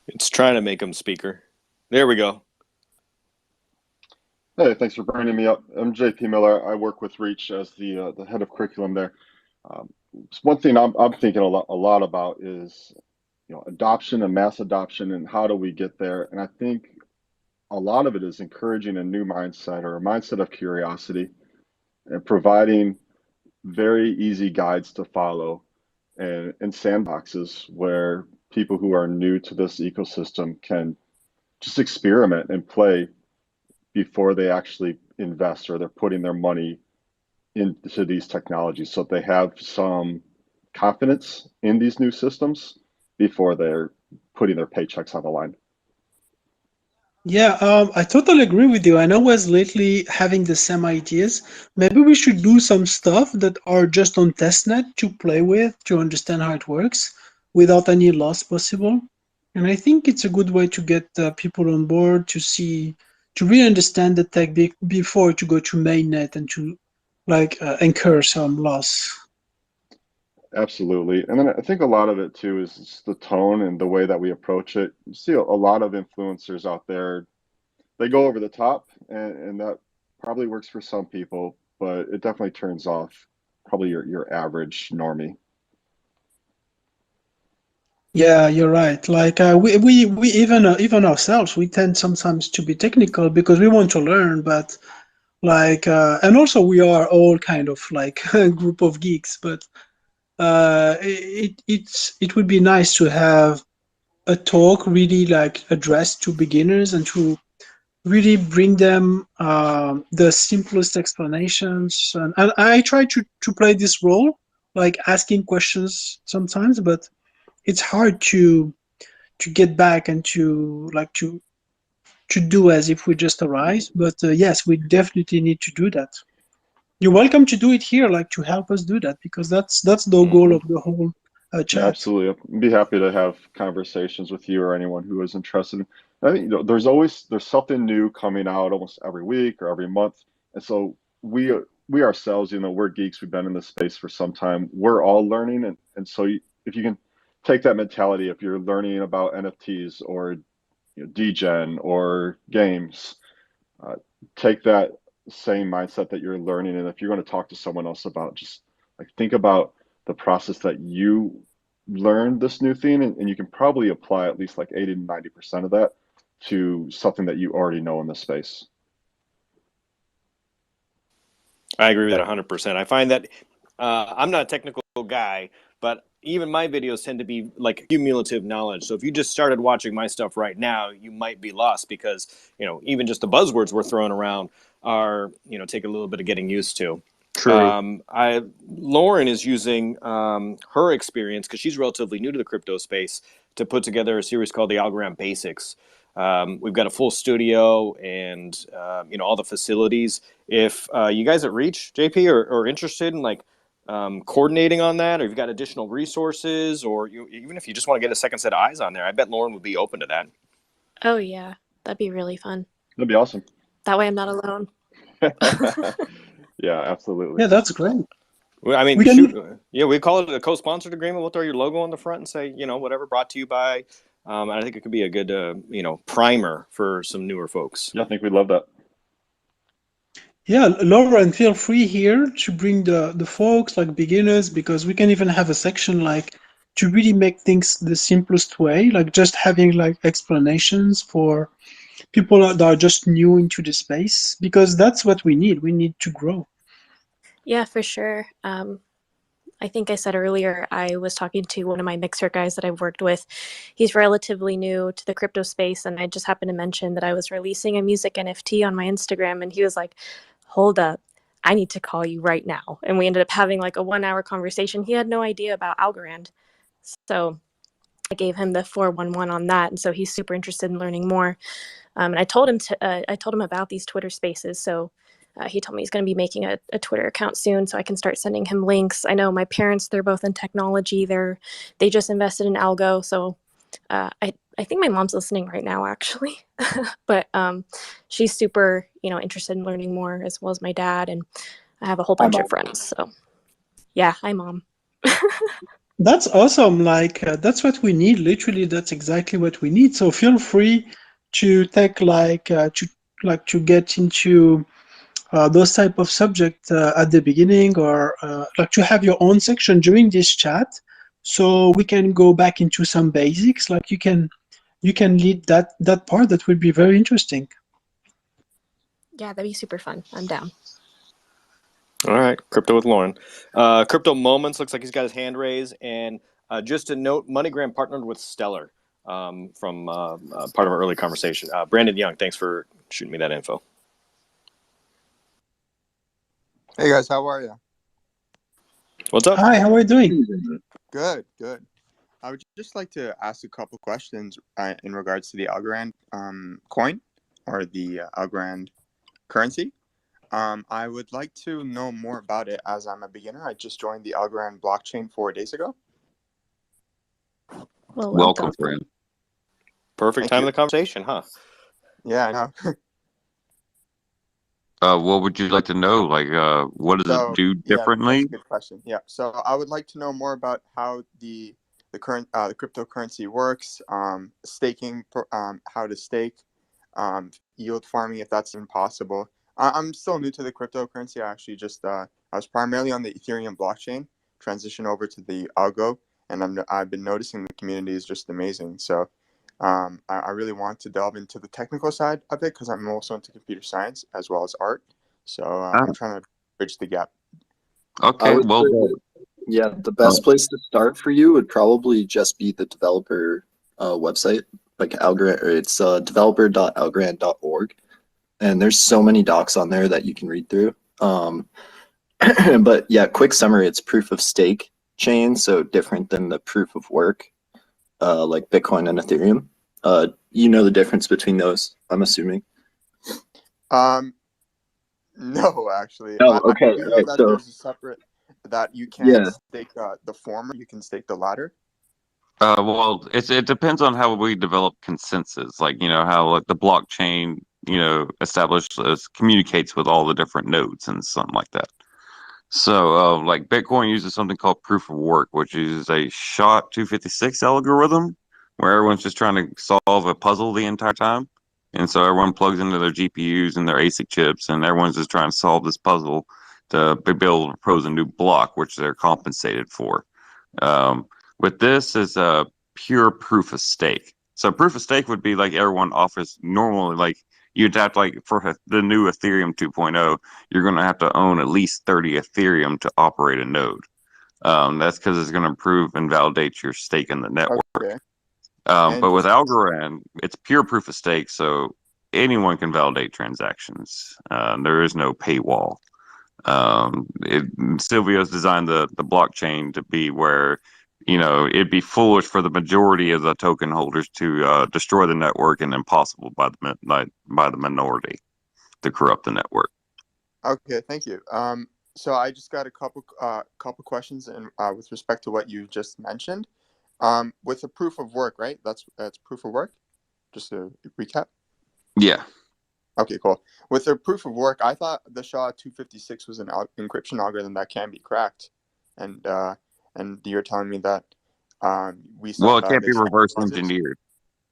It's trying to make him speaker. There we go. Hey, thanks for bringing me up. I'm JP Miller. I work with Reach as the head of curriculum there. One thing I'm thinking a lot about is, adoption and mass adoption, and how do we get there? And I think a lot of it is encouraging a new mindset, or a mindset of curiosity, and providing very easy guides to follow, and sandboxes where people who are new to this ecosystem can just experiment and play before they actually invest, or they're putting their money into these technologies, so that they have some confidence in these new systems before they're putting their paychecks on the line. Yeah, I totally agree with you. I know was lately having the same ideas. Maybe we should do some stuff that are just on testnet to play with, to understand how it works without any loss possible. And I think it's a good way to get people on board, to really understand the tech before to go to mainnet and to incur some loss. Absolutely. And then I think a lot of it too is just the tone and the way that we approach it. You see a lot of influencers out there, they go over the top, and that probably works for some people, but it definitely turns off probably your average normie. Yeah, you're right. Like we even ourselves, we tend sometimes to be technical because we want to learn, but and also we are all kind of like a group of geeks, but it would be nice to have a talk really like addressed to beginners and to really bring them the simplest explanations. And I try to play this role, like asking questions sometimes, but it's hard to get back and to do as if we just arrived. But yes, we definitely need to do that. You're welcome to do it here, like to help us do that, because that's the goal of the whole chat. Yeah, absolutely. I'd be happy to have conversations with you or anyone who is interested. I think there's something new coming out almost every week or every month, and so we ourselves, we're geeks. We've been in this space for some time. We're all learning, and so if you can take that mentality, if you're learning about NFTs or degen or games, take that same mindset that you're learning, and if you're going to talk to someone else about, just like think about the process that you learned this new thing, and you can probably apply at least like 80 to 90% of that to something that you already know in the space. I agree with that 100%. I find that I'm not a technical guy, but even my videos tend to be like cumulative knowledge. So if you just started watching my stuff right now, you might be lost because, even just the buzzwords we're throwing around are, take a little bit of getting used to. True. Lauren is using her experience, because she's relatively new to the crypto space, to put together a series called the AlgoFam Basics. We've got a full studio and all the facilities. If you guys at Reach, JP, are interested in coordinating on that, or you've got additional resources, or even if you just want to get a second set of eyes on there, I bet Lauren would be open to that. Oh yeah, that'd be really fun. That'd be awesome. That way I'm not alone. Yeah, absolutely. Yeah, that's great. Well, I mean, we call it a co-sponsored agreement. We'll throw your logo on the front and say, whatever, brought to you by. And I think it could be a good, primer for some newer folks. Yeah, I think we'd love that. Yeah, Lauren, feel free here to bring the folks, like beginners, because we can even have a section like to really make things the simplest way, like just having like explanations for people that are just new into the space, because that's what we need. We need to grow. Yeah, for sure. I think I said earlier, I was talking to one of my mixer guys that I've worked with. He's relatively new to the crypto space, and I just happened to mention that I was releasing a music NFT on my Instagram, and he was like, hold up, I need to call you right now. And we ended up having like a 1-hour conversation. He had no idea about Algorand. So I gave him the 411 on that, and so he's super interested in learning more. And I told him about these Twitter Spaces, so he told me he's going to be making a Twitter account soon, so I can start sending him links. I know my parents; they're both in technology. They just invested in ALGO, so I think my mom's listening right now, actually. But she's super, interested in learning more, as well as my dad, and I have a whole bunch of friends. So, yeah, hi, Mom. That's awesome. That's what we need. Literally, that's exactly what we need. So feel free to take to get into those type of subject at the beginning, or to have your own section during this chat, so we can go back into some basics. Like you can lead that part. That would be very interesting. Yeah, that'd be super fun. I'm down. All right, Crypto with Lauren. Crypto Moments looks like he's got his hand raised. And just a note, MoneyGram partnered with Stellar from part of our early conversation. Brandon Young, thanks for shooting me that info. Hey guys, how are you? What's up? Hi, how are you doing? Good, good. I would just like to ask a couple questions in regards to the Algorand coin, or the Algorand currency. I would like to know more about it, as I'm a beginner. I just joined the Algorand blockchain 4 days ago. Well, Welcome, friend. Perfect Thank time you. of the conversation, huh? Yeah, I know. What would you like to know? What does it do differently? Yeah, that's a good question. Yeah, so I would like to know more about how the cryptocurrency works, staking, how to stake, yield farming, if that's even possible. I'm still new to the cryptocurrency. I actually just I was primarily on the Ethereum blockchain, transitioned over to the ALGO, and I've been noticing the community is just amazing. So I really want to delve into the technical side of it, because I'm also into computer science as well as art. So I'm trying to bridge the gap. Okay, well, yeah, the best place to start for you would probably just be the developer website, like Algorand. It's developer.algorand.org, and there's so many docs on there that you can read through. But yeah, quick summary: it's proof of stake chain, so different than the proof of work, like Bitcoin and Ethereum. You know the difference between those, I'm assuming. No, actually. Oh, okay. I do know that there's a separate, that you can't stake the former, you can stake the latter. Well, it depends on how we develop consensus. How the blockchain, establishes communicates with all the different nodes and something like that. So, like Bitcoin uses something called proof of work, which is a SHA-256 algorithm, where everyone's just trying to solve a puzzle the entire time. And so everyone plugs into their GPUs and their ASIC chips, and everyone's just trying to solve this puzzle to be able to propose a new block, which they're compensated for. With this is a pure proof of stake. So proof of stake would be like everyone offers normally, like you'd have to, for the new Ethereum 2.0, you're going to have to own at least 30 Ethereum to operate a node. That's because it's going to improve and validate your stake in the network. Okay. But with Algorand, it's pure proof of stake, so anyone can validate transactions. There is no paywall. Silvio's designed the blockchain to be where, it'd be foolish for the majority of the token holders to destroy the network, and impossible by the minority to corrupt the network. Okay, thank you. So I just got a couple questions with respect to what you just mentioned. With the proof of work, right? That's proof of work. Just to recap. Yeah. Okay, cool. With the proof of work, I thought the SHA-256 was an encryption algorithm that can be cracked, and you're telling me that we saw. Well, it can't be reverse engineered.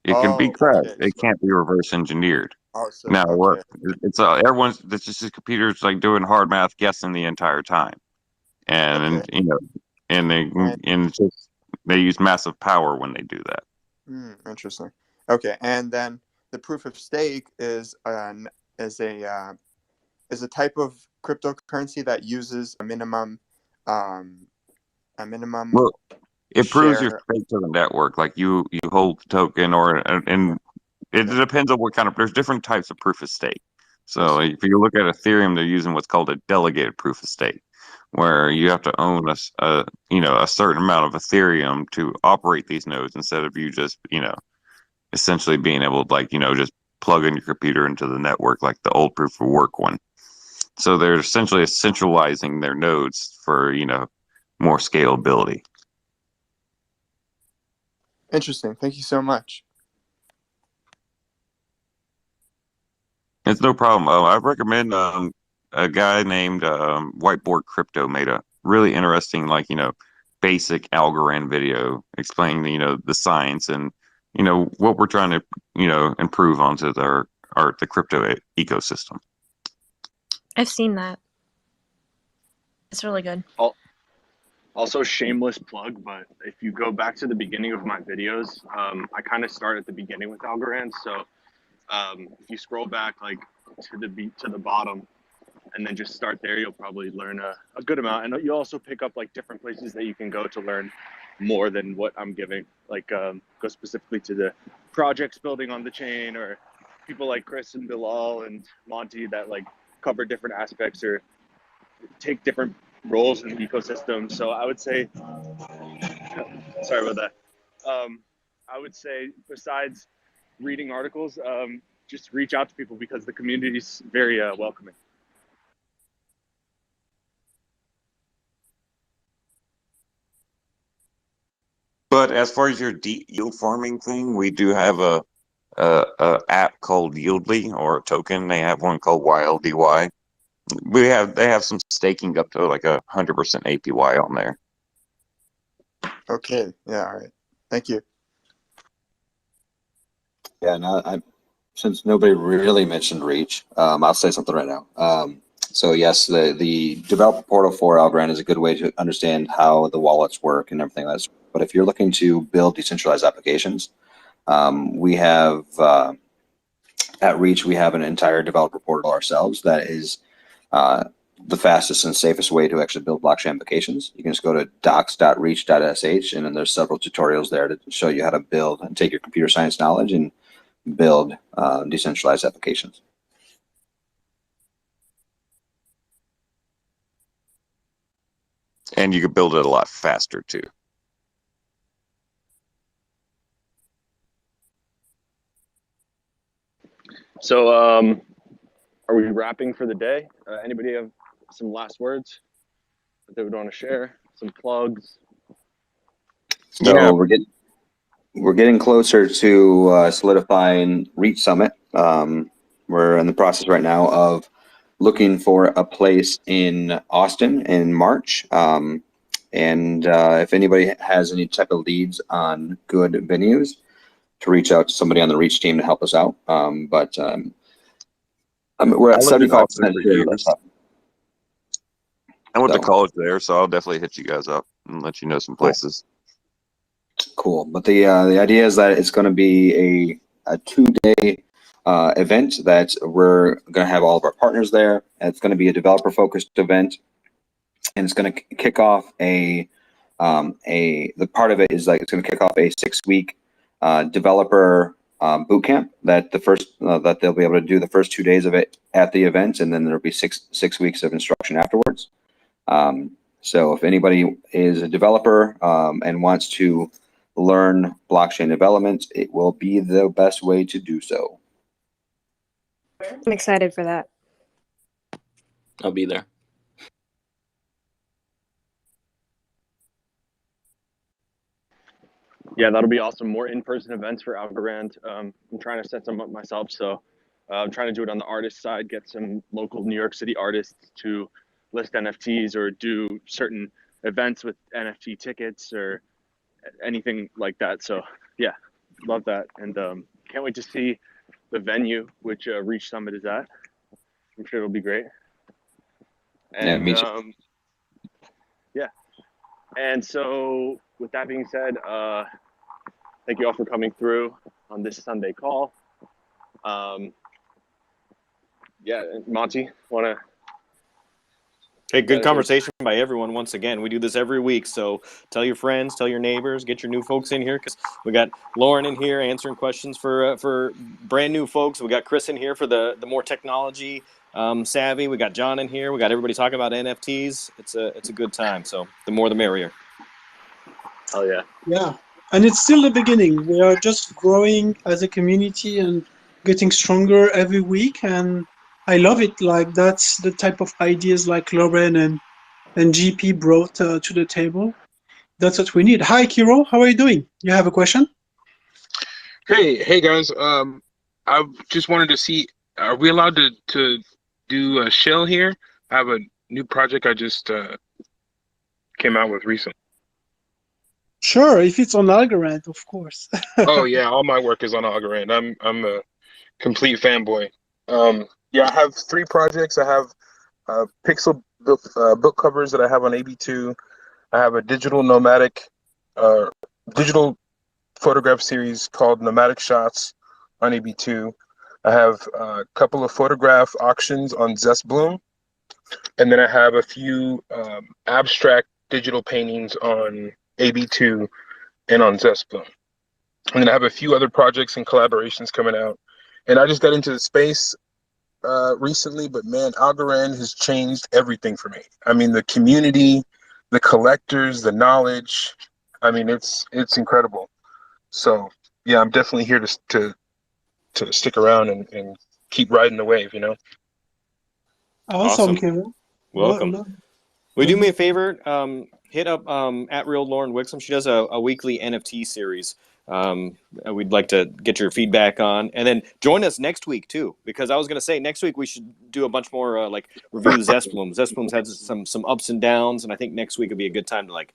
It can be cracked. Okay, it can't be reverse engineered. Oh, so, now, okay. It's everyone's. It's just computers doing hard math, guessing the entire time, and they use massive power when they do that. Interesting. Okay, and then the proof of stake is a type of cryptocurrency that uses a minimum. Well, it proves your stake to the network. Like you hold the token, and it depends on what kind of. There's different types of proof of stake. So if you look at Ethereum, they're using what's called a delegated proof of stake, where you have to own a certain amount of Ethereum to operate these nodes instead of you just, essentially being able to just plug in your computer into the network like the old proof of work one. So they're essentially centralizing their nodes for, more scalability. Interesting. Thank you so much. It's no problem. I recommend a guy named Whiteboard Crypto made a really interesting, basic Algorand video explaining, the science and, what we're trying to, improve onto the crypto ecosystem. I've seen that. It's really good. Also, shameless plug, but if you go back to the beginning of my videos, I kind of start at the beginning with Algorand. So if you scroll back to the bottom and then just start there, you'll probably learn a good amount. And you also pick up different places that you can go to learn more than what I'm giving. Go specifically to the projects building on the chain, or people like Chris and Bilal and Monty that cover different aspects or take different roles in the ecosystem. So I would say, sorry about that. I would say besides reading articles, just reach out to people because the community is very welcoming. But as far as your yield farming thing, we do have a app called YLDY, or a token. They have one called YLDY. They have some staking up to 100% APY on there. Okay. Yeah. All right. Thank you. Yeah. No, since nobody really mentioned Reach, I'll say something right now. So yes, the developer portal for Algorand is a good way to understand how the wallets work and everything like that. But if you're looking to build decentralized applications, we have at Reach, we have an entire developer portal ourselves that is the fastest and safest way to actually build blockchain applications. You can just go to docs.reach.sh, and then there's several tutorials there to show you how to build and take your computer science knowledge and build decentralized applications. And you could build it a lot faster too. So are we wrapping for the day? Anybody have some last words that they would want to share? Some plugs? So Yeah. we're getting closer to solidifying Reach Summit. We're in the process right now of looking for a place in Austin in March. And if anybody has any type of leads on good venues, to reach out to somebody on the Reach team to help us out. But we're at 75% sure. I went to college there, so I'll definitely hit you guys up and let you know some places. Cool. But the idea is that it's going to be a 2-day event that we're going to have all of our partners there. And it's going to be a developer-focused event, and it's going to kick off the part of it is it's going to kick off a 6-week developer boot camp that that they'll be able to do the first 2 days of it at the event, and then there'll be six weeks of instruction afterwards. So if anybody is a developer and wants to learn blockchain development, it will be the best way to do so. I'm excited for that. I'll be there. Yeah, that'll be awesome. More in-person events for Algorand. I'm trying to set some up myself, so I'm trying to do it on the artist side, get some local New York City artists to list NFTs or do certain events with NFT tickets or anything like that. So yeah, love that. And can't wait to see the venue, which Reach Summit is at. I'm sure it'll be great. And, yeah, me too. Yeah. And so with that being said, thank you all for coming through on this Sunday call. Yeah, Monty, want to? Hey, good conversation by everyone. Once again, we do this every week. So tell your friends, tell your neighbors, get your new folks in here, because we got Lauren in here answering questions for brand new folks. We got Chris in here for the more technology savvy. We got John in here. We got everybody talking about NFTs. It's a good time. So the more the merrier. Oh yeah. Yeah, and it's still the beginning. We are just growing as a community and getting stronger every week, and I love it. Like that's the type of ideas like Lauren and GP brought to the table. That's what we need. Hi, Kiro. How are you doing? You have a question? Hey guys. I just wanted to see, are we allowed to do a shell here? I have a new project I just came out with recently. Sure, if it's on Algorand, of course. Oh yeah, all my work is on Algorand. I'm a complete fanboy. Yeah, I have 3 projects. I have pixel book covers that I have on AB2. I have a digital digital photograph series called Nomadic Shots on AB2. I have a couple of photograph auctions on Zestbloom, and then I have a few abstract digital paintings on AB2 and on Zestbloom. And then I have a few other projects and collaborations coming out. And I just got into the space recently, but man, Algorand has changed everything for me. I mean, the community, the collectors, the knowledge. I mean, it's incredible. So yeah, I'm definitely here to stick around and keep riding the wave, you know. Awesome, Kiro. Welcome. Well, Will you do me a favor? Hit up at Real Lauren Wixom. She does a weekly NFT series. We'd like to get your feedback on, and then join us next week too. Because I was going to say next week we should do a bunch more like review Zestbloom. Zestbloom's had some ups and downs, and I think next week would be a good time to like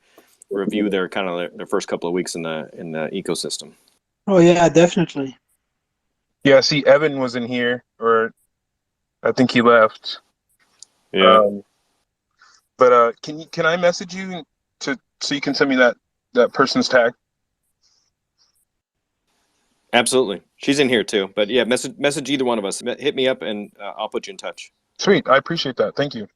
review their kind of their first couple of weeks in the ecosystem. oh yeah, definitely. Yeah, see, Evan was in here, or I think he left. Yeah. But can I message you so you can send me that person's tag? Absolutely, she's in here too. But yeah, message either one of us. Hit me up, and I'll put you in touch. Sweet, I appreciate that. Thank you.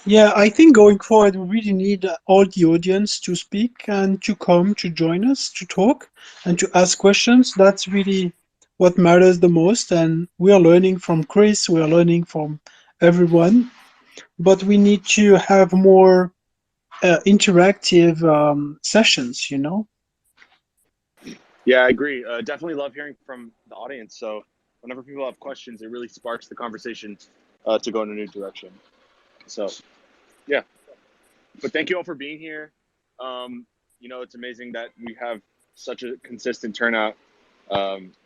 Yeah, I think going forward, we really need all the audience to speak and to come to join us, to talk and to ask questions. That's really what matters the most. And we are learning from Chris, we are learning from everyone, but we need to have more interactive sessions, you know? Yeah, I agree. Definitely love hearing from the audience. So whenever people have questions, it really sparks the conversation to go in a new direction. So, yeah. But thank you all for being here. You know, it's amazing that we have such a consistent turnout.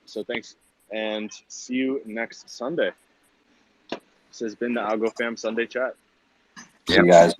So thanks, and see you next Sunday. This has been the AlgoFam Sunday Chat. See you guys.